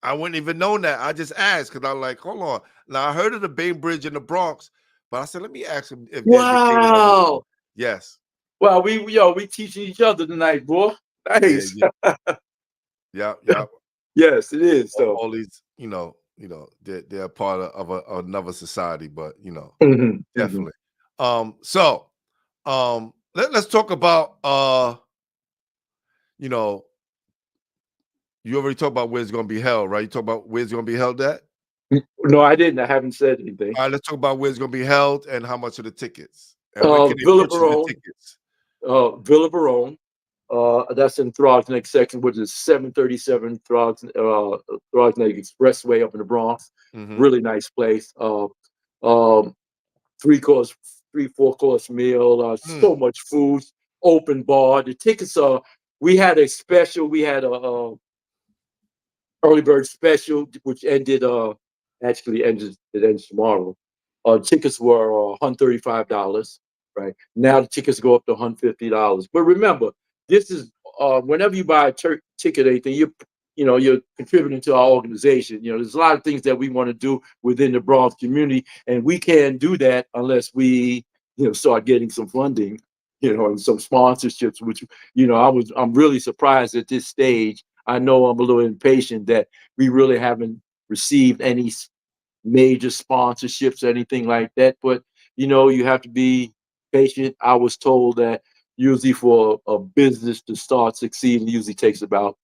I wouldn't even known that. I just asked because I was like, hold on. Now I heard of the Bainbridge in the Bronx, but I said, let me ask him if
wow.
Yes.
Well, we teaching each other tonight, boy. Nice.
Yeah.
Yes, it is. So
all these, they're part of another society, but definitely. So let's talk about you already talked about where it's going to be held, right? You talk about where it's going to be held at?
No, I didn't. I haven't said anything.
All right, let's talk about where it's going to be held and how much are the tickets.
Villa Barone. That's in Throgneck section, which is 737 Throgneck Expressway up in the Bronx. Really nice place. 3-4 course meal. So much food. Open bar. The tickets are. We had a special. We had a early bird special, which ended actually it ends tomorrow. Tickets were $135, right? Now the tickets go up to $150. But remember, this is whenever you buy a ticket, anything you're contributing to our organization. There's a lot of things that we want to do within the Bronx community, and we can't do that unless we start getting some funding, and some sponsorships. Which I'm really surprised at this stage. I know I'm a little impatient that we really haven't received any major sponsorships or anything like that. But you have to be patient. I was told that usually for a business to start succeeding, usually takes about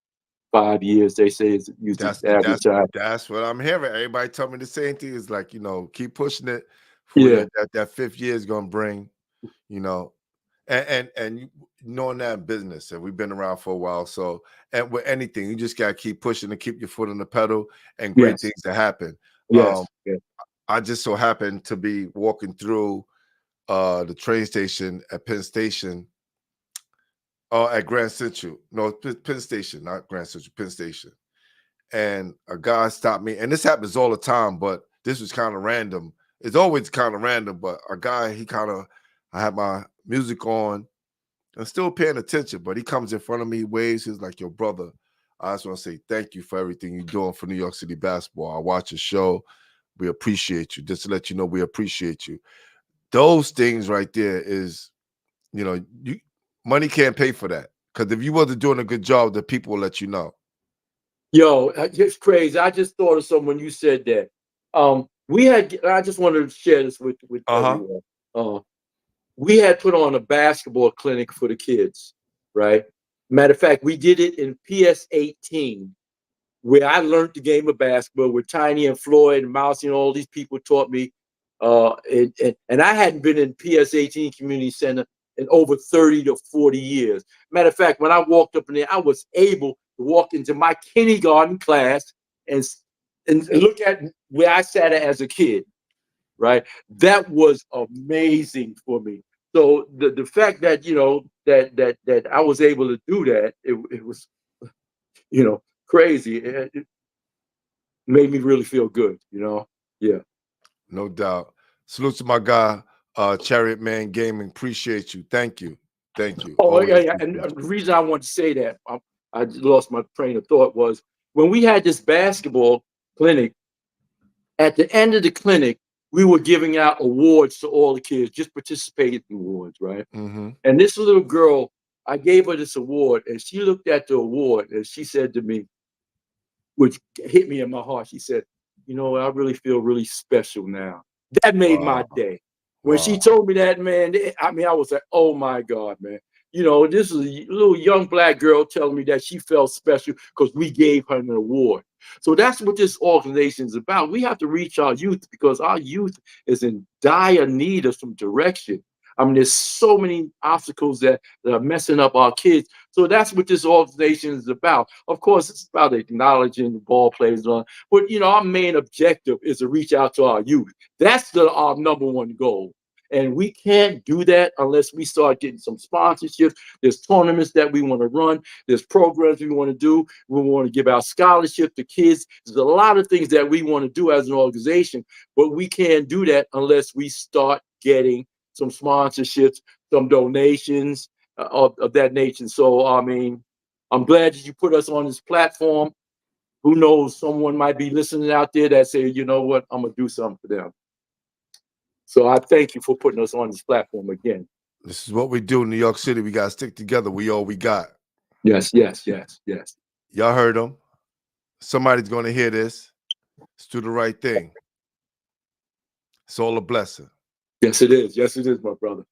5 years. They say it's usually
That's
the average time.
that's what I'm hearing. Everybody tell me the same thing. It's like, keep pushing it for
Yeah,
that fifth year is gonna bring, you know, and knowing that business, and we've been around for a while. So, and with anything, you just gotta keep pushing and keep your foot on the pedal, and great
yes,
things to happen.
yes, yes.
I just so happened to be walking through the train station at Penn Station, at Grand Central. No, Penn Station, not Grand Central, Penn Station. And a guy stopped me, and this happens all the time, but this was kind of random. It's always kind of random, but a guy, I had my music on and still paying attention, but he comes in front of me, waves, he's like, "Yo, brother, I just want to say thank you for everything you're doing for New York City basketball. I watch your show. We appreciate you. Just to let you know, we appreciate you." Those things right there is, you money can't pay for that. Because if you wasn't doing a good job, the people will let you know.
Yo, it's crazy. I just thought of something when you said that. I just wanted to share this with
Uh-huh.
everyone. We had put on a basketball clinic for the kids, right? Matter of fact, we did it in PS 18, where I learned the game of basketball with Tiny and Floyd and Mousy and all these people taught me. And I hadn't been in PS 18 Community Center in over 30 to 40 years. Matter of fact, when I walked up in there, I was able to walk into my kindergarten class and, and look at where I sat as a kid, right? That was amazing for me. So the fact that that I was able to do that, it was crazy. It made me really feel good. Yeah.
No doubt. Salute to my guy, Chariot Man Gaming. Appreciate you. Thank you. Thank you.
Oh yeah,
Always
yeah. And
appreciate
the reason I want to say that I lost my train of thought was when we had this basketball clinic. At the end of the clinic, we were giving out awards to all the kids, just participating awards, right?
you. Mm-hmm.
And this little girl, I gave her this award, and she looked at the award and she said to me, which hit me in my heart. She said, I really feel really special now. That made my
Wow.
day. When she
Wow.
told me that, man, I mean, I was like, oh my God, man. This is a little young black girl telling me that she felt special because we gave her an award. So that's what this organization is about. We have to reach our youth because our youth is in dire need of some direction. I mean, there's so many obstacles that are messing up our kids. So that's what this organization is about. Of course, it's about acknowledging the ball players, but our main objective is to reach out to our youth. That's our number one goal. And we can't do that unless we start getting some sponsorships. There's tournaments that we want to run. There's programs we want to do. We want to give out scholarships to kids. There's a lot of things that we want to do as an organization, but we can't do that unless we start getting some sponsorships, some donations of that nature. So, I mean, I'm glad that you put us on this platform. Who knows, someone might be listening out there that say, you know what, I'm going to do something for them. So I thank you for putting us on this platform again.
This is what we do in New York City. We got to stick together. We all we got.
Yes, yes, yes, yes.
Y'all heard them. Somebody's going to hear this. Let's do the right thing. It's all a blessing.
Yes, it is. Yes, it is, my brother.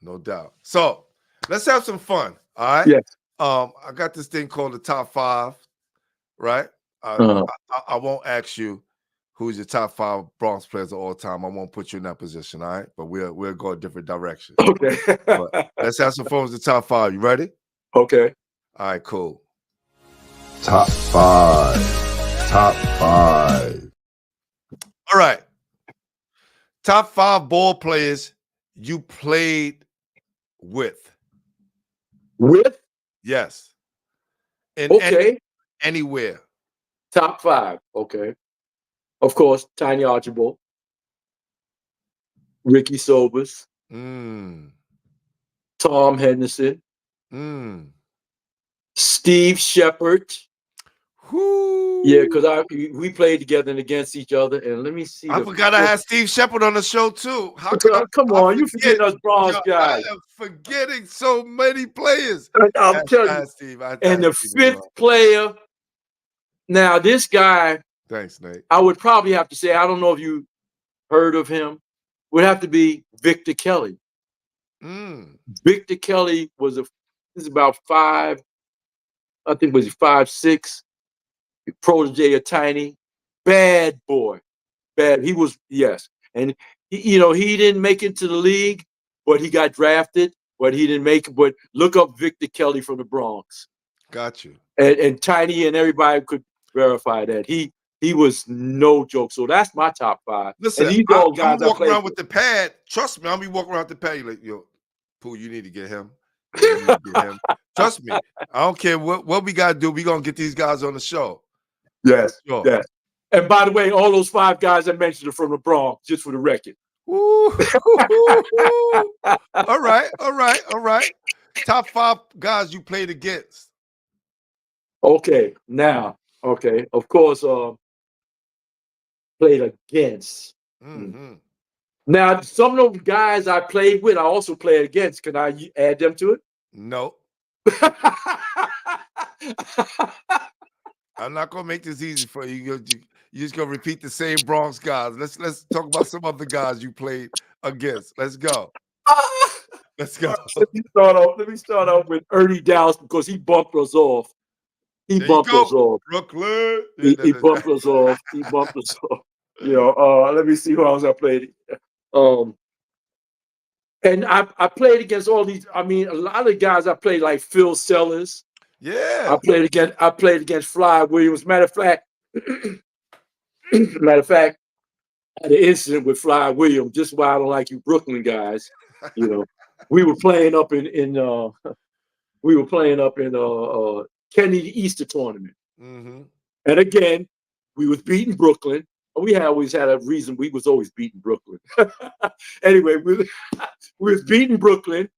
No doubt. So let's have some fun. All right.
Yes.
I got this thing called the top 5, right?
Uh-huh.
I won't ask you who's your top 5 Bronx players of all time. I won't put you in that position, all right? But we'll go a different direction.
Okay.
But let's have some fun with the top 5. You ready?
Okay.
All right, cool.
Top 5. Top 5.
All right. Top 5 ball players you played with.
With?
Yes. In
Okay.
anywhere.
Top 5. Okay. Of course, Tiny Archibald, Ricky Sobers,
Mm.
Tom Henderson,
Mm.
Steve Shepard.
Whoo.
Yeah, because we played together and against each other. And let me see.
I forgot I had Steve Shepard on the show too. How could
Come
I
on, you
forget?
forgetting us Bronx
Yo,
guys.
I am forgetting so many players.
I'm telling you.
had Steve. I
And
had
the
Steve as
5th
well.
player. Now, this guy,
Thanks, Nate.
I would probably have to say, I don't know if you heard of him, would have to be Victor Kelly.
Mm.
Victor Kelly was this is about 5, I think was he 5'6", protege of Tiny, bad boy, bad. He was, yes, and he didn't make it to the league, but he got drafted, but he didn't make it. But look up Victor Kelly from the Bronx.
Got you.
And Tiny and everybody could verify that he was no joke. So that's my top 5.
Listen,
and these
I'm
all guys
walking
I played
around with the pad. Trust me, I'll be walking around with the pad. You're like, yo, Pooh, you need to get him. You need to get him. Trust me. I don't care what we gotta do. We gonna get these guys on the show.
Yes,
Sure.
yes. And by the way, all those 5 guys I mentioned are from the Bronx, just for the record.
Ooh. All right. Top 5 guys you played against.
Okay, now, of course, played against.
Mm-hmm.
Now, some of those guys I played with, I also played against. Can I add them to it?
No. I'm not gonna make this easy for you. You just gonna repeat the same Bronx guys. Let's talk about some other guys you played against. Let's go. Let's go.
Let me start off with Ernie Dowd because he bumped us off. He
There you
bumped us
go.
off.
Brooklyn.
He bumped us off. He bumped us off. Let me see who else I played. And I played against all these. I mean, a lot of guys I played like Phil Sellers.
Yeah.
I played against Fly Williams. Matter of fact, I had an incident with Fly Williams. Just why I don't like you Brooklyn guys. We were playing up in Kennedy Easter tournament.
Mm-hmm.
And again, we was beating Brooklyn. We always had a reason. We was always beating Brooklyn. Anyway, we was beating Brooklyn,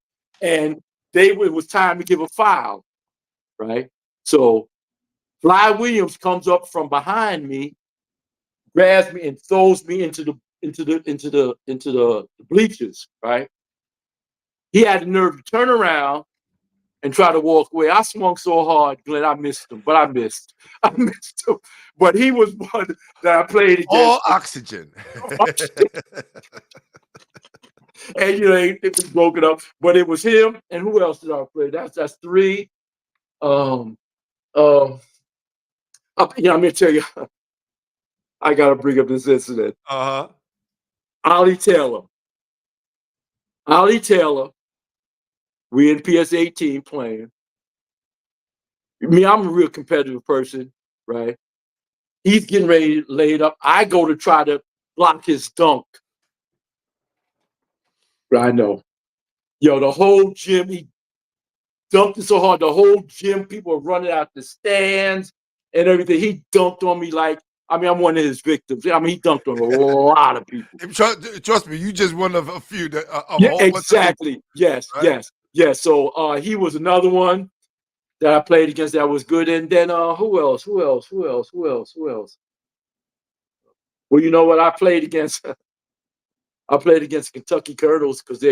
and it was time to give a foul, right? So Fly Williams comes up from behind me, grabs me, and throws me into the bleachers, right? He had the nerve to turn around and try to walk away. I swung so hard, Glenn, I missed him, but I missed him. But he was one that I played against.
All oxygen.
And it was broken up. But it was him, and who else did I play? That's 3. I'm gonna tell you, I gotta bring up this incident.
Uh-huh.
Ollie Taylor. We in PS 18 playing. I'm a real competitive person, right? He's getting ready to lay it up. I go to try to block his dunk. I know. The whole gym, he dunked it so hard. The whole gym, people are running out the stands and everything. He dunked on me I'm one of his victims. He dunked on a lot of people.
Trust me, you just one of a few.
Exactly. Yes, right? Yes. So he was another one that I played against that was good. And then who else? Well, you know what? I played against Kentucky Colonels because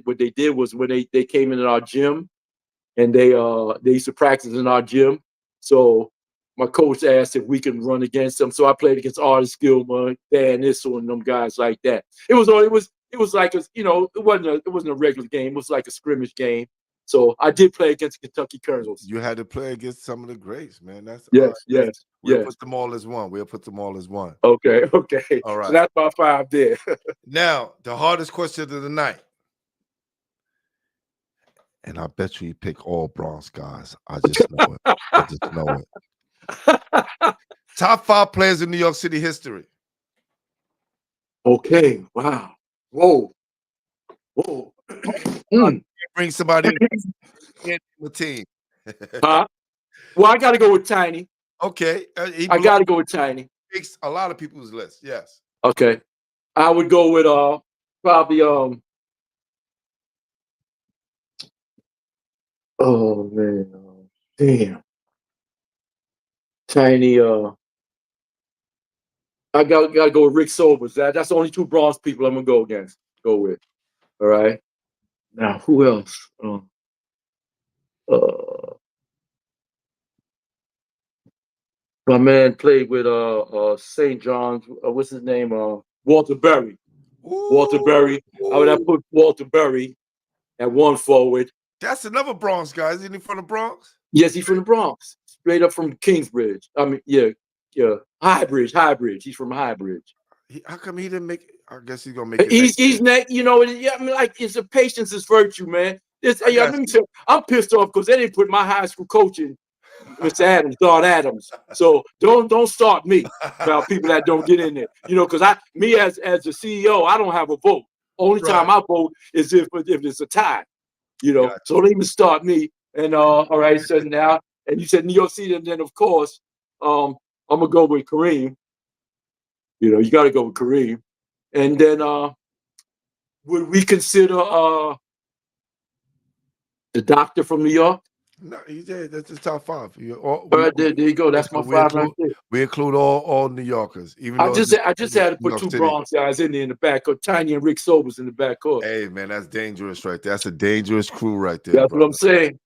what they did was when they came in our gym and they used to practice in our gym. So my coach asked if we can run against them. So I played against Artis Gilmer, Dan Issel, and them guys like that. It was like it wasn't a regular game. It was like a scrimmage game. So I did play against Kentucky Colonels.
You had to play against some of the greats, man. That's
yes.
We'll put them all as one.
Okay.
All right.
So that's about 5 there.
Now, the hardest question of the night. And I bet you pick all Bronx guys. I just know it. Top 5 players in New York City history.
Okay. Wow. Whoa.
Bring somebody in the team.
Well, I got to go with Tiny.
Okay,
I got to go with Tiny.
makes a lot of people's list. Yes.
Okay, I would go with probably oh man, damn, Tiny. I got to go with Rick Sobers. That's the only two Bronx people I'm gonna go against. Go with. All right. Now who else? Uh, my man played with St. John's. What's his name? Walter Berry. Walter Berry. I would have put Walter Berry at one forward.
That's another Bronx guy. Isn't he from the Bronx?
Yes, he's from the Bronx, straight up from Kingsbridge. I mean, yeah, Highbridge. He's from Highbridge.
How come he didn't make it? I guess he's gonna make it.
He's next. You know, yeah, I mean, like it's a patience is virtue, man. Let me tell you, I'm pissed off because they didn't put my high school coach in, Mr. Adams, Don Adams. So don't start me about people that don't get in there. You know, because me as the CEO, I don't have a vote. Only time I vote is if it's a tie. You know, so don't even start me. And all right, so now, and you said New York City, and then of course, I'm gonna go with Kareem. You know, you got to go with Kareem, and then would we consider the doctor from New York?
No, he did. That's the top five.
All right, there you go. That's my five right there.
We include all New Yorkers. Even
I just had to put two Bronx guys in there in the back court. Tiny and Rick Sobers in the back court.
Hey man, that's dangerous right there. That's a dangerous crew right there.
That's what I'm saying.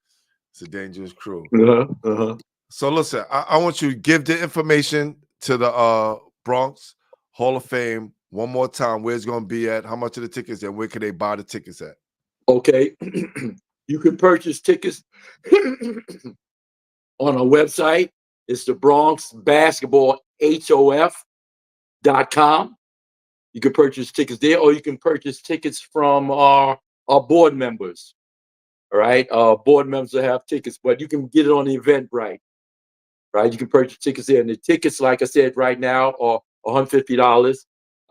It's a dangerous crew.
So
listen, I want you to give the information to the Bronx Hall of Fame one more time. Where it's going to be at? How much are the tickets, and where can they buy the tickets at?
Okay, you can purchase tickets on our website. It's the Bronx Basketball HOF.com. You can purchase tickets there, or you can purchase tickets from our board members. All right, board members will have tickets, but you can get it on the Eventbrite. Right, you can purchase tickets there, and the tickets, like I said, right now are $150.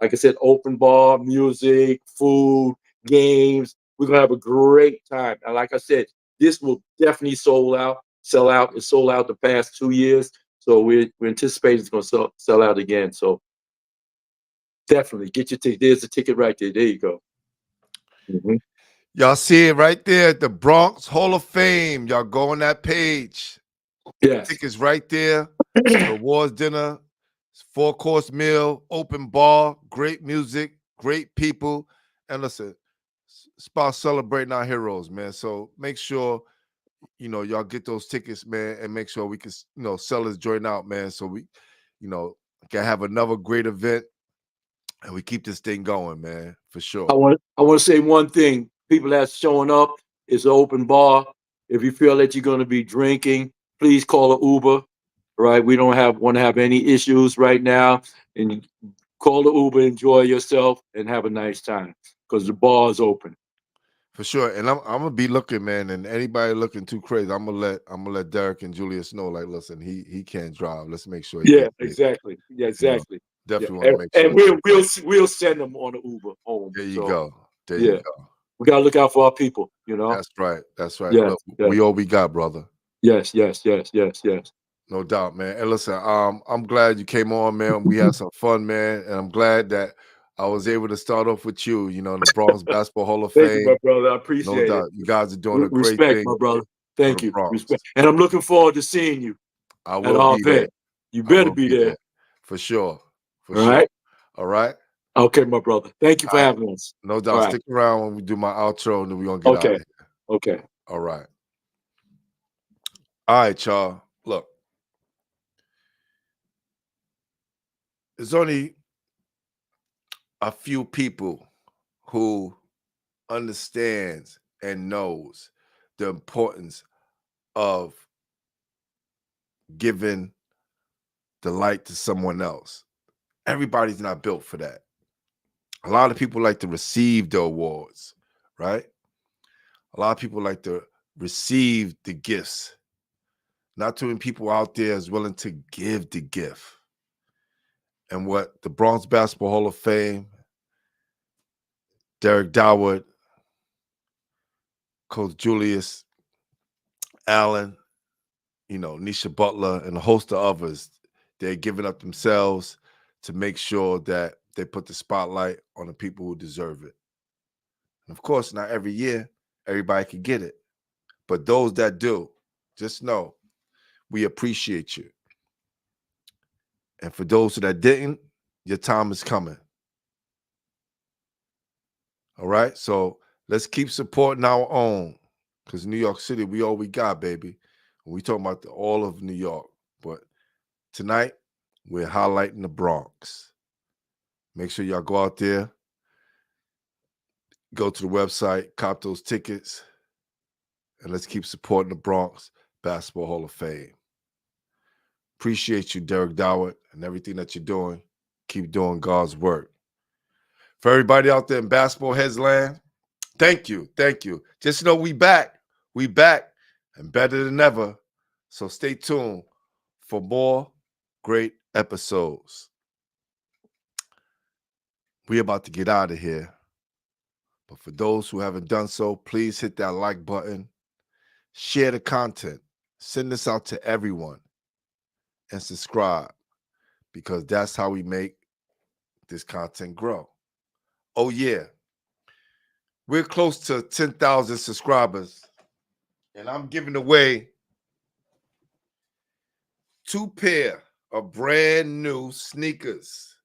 Like I said, open bar, music, food, games. We're gonna have a great time. And like I said, this will definitely sell out. It's sold out the past 2 years, so we're anticipating it's gonna sell out again. So definitely get your ticket. There's a ticket right there. There you go.
Y'all see it right there at the Bronx Hall of Fame. Y'all go on that page.
Yes.
Tickets right there. Awards dinner, 4-course meal, open bar, great music, great people. And listen, it's about celebrating our heroes, man. So make sure, y'all get those tickets, man, and make sure we can, sell this joint out, man. So we, can have another great event and we keep this thing going, man, for sure.
I want to say one thing. People that's showing up, it's an open bar. If you feel that you're going to be drinking, please call an Uber. Right, we don't want to have any issues right now. And call the Uber, enjoy yourself, and have a nice time because the bar is open.
For sure, and I'm gonna be looking, man. And anybody looking too crazy, I'm gonna let Derek and Julius know. Like, listen, he can't drive. Let's make sure.
Exactly. Yeah, exactly.
Definitely want to make sure.
And we'll send them on the Uber home.
There you go. There you go.
We gotta look out for our people.
That's right. That's right.
Yeah,
look, we all we got, brother.
Yes.
No doubt, man. And listen, I'm glad you came on, man. We had some fun, man, and I'm glad that I was able to start off with you. The Bronx Basketball Hall of Fame.
Thank you, my brother. I appreciate it.
You guys are doing a great
thing.
Respect,
my brother. Thank you. Respect. And I'm looking forward to seeing you.
I will be there.
You better be there.
For sure.
All
right.
Okay, my brother. Thank you for having us.
No doubt. Stick around when we do my outro, and then we're gonna get out of here.
Okay.
All right. All right, y'all. Look. There's only a few people who understands and knows the importance of giving the light to someone else. Everybody's not built for that. A lot of people like to receive the awards, right? A lot of people like to receive the gifts. Not too many people out there is willing to give the gift. And what the Bronx Basketball Hall of Fame, Derek Doward, Coach Julius Allen, Nisha Butler and a host of others. They're giving up themselves to make sure that they put the spotlight on the people who deserve it. And of course, not every year, everybody can get it. But those that do, just know we appreciate you. And for those that didn't, your time is coming. All right? So let's keep supporting our own, because New York City, we all we got, baby. We talking about all of New York. But tonight, we're highlighting the Bronx. Make sure y'all go out there, go to the website, cop those tickets, and let's keep supporting the Bronx Basketball Hall of Fame. Appreciate you, Derek Doward, and everything that you're doing. Keep doing God's work. For everybody out there in Basketball Heads land, thank you. Just know we back, and better than ever. So stay tuned for more great episodes. We're about to get out of here. But for those who haven't done so, please hit that like button. Share the content. Send this out to everyone. And subscribe. Because that's how we make this content grow. Oh, yeah. We're close to 10,000 subscribers. And I'm giving away 2 pair of brand new sneakers.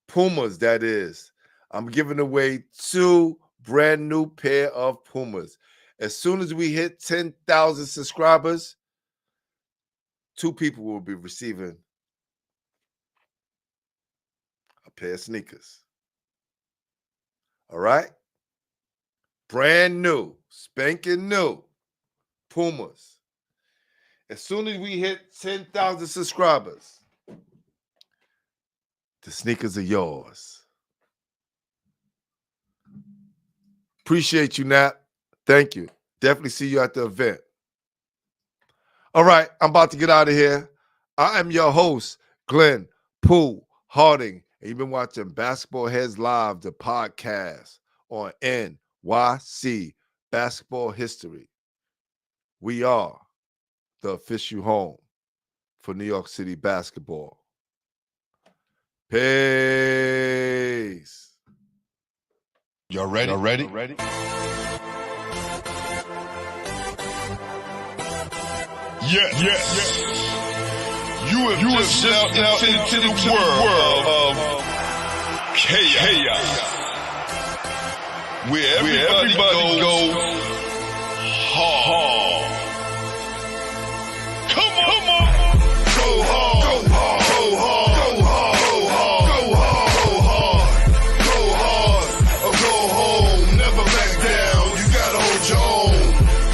Pumas, that is. I'm giving away 2 brand new pair of Pumas. As soon as we hit 10,000 subscribers, 2 people will be receiving a pair of sneakers. All right? Brand new, spanking new Pumas. As soon as we hit 10,000 subscribers, the sneakers are yours. Appreciate you, Nat. Thank you. Definitely see you at the event. All right, I'm about to get out of here. I am your host, Glenn Pooh Harding, and you've been watching Basketball Heads Live, the podcast on NYC Basketball History. We are the official home for New York City basketball. Peace.
Y'all ready? Yes. You have just stepped out into the world of chaos. Where everybody goes hard. Come on. Go hard. Go hard. Go hard. Go hard. Go hard. Go hard. Or go home. Never back down. You gotta hold your own.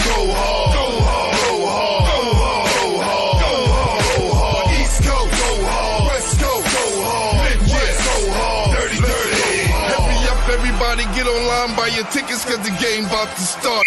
Go hard. Go hard. Go hard. Go hard. Go hard. East Coast. Go hard. West Coast. Go hard. Midwest. Go hard. 30-30. Hurry up, everybody. Get online. Buy your tickets, cause the game about to start.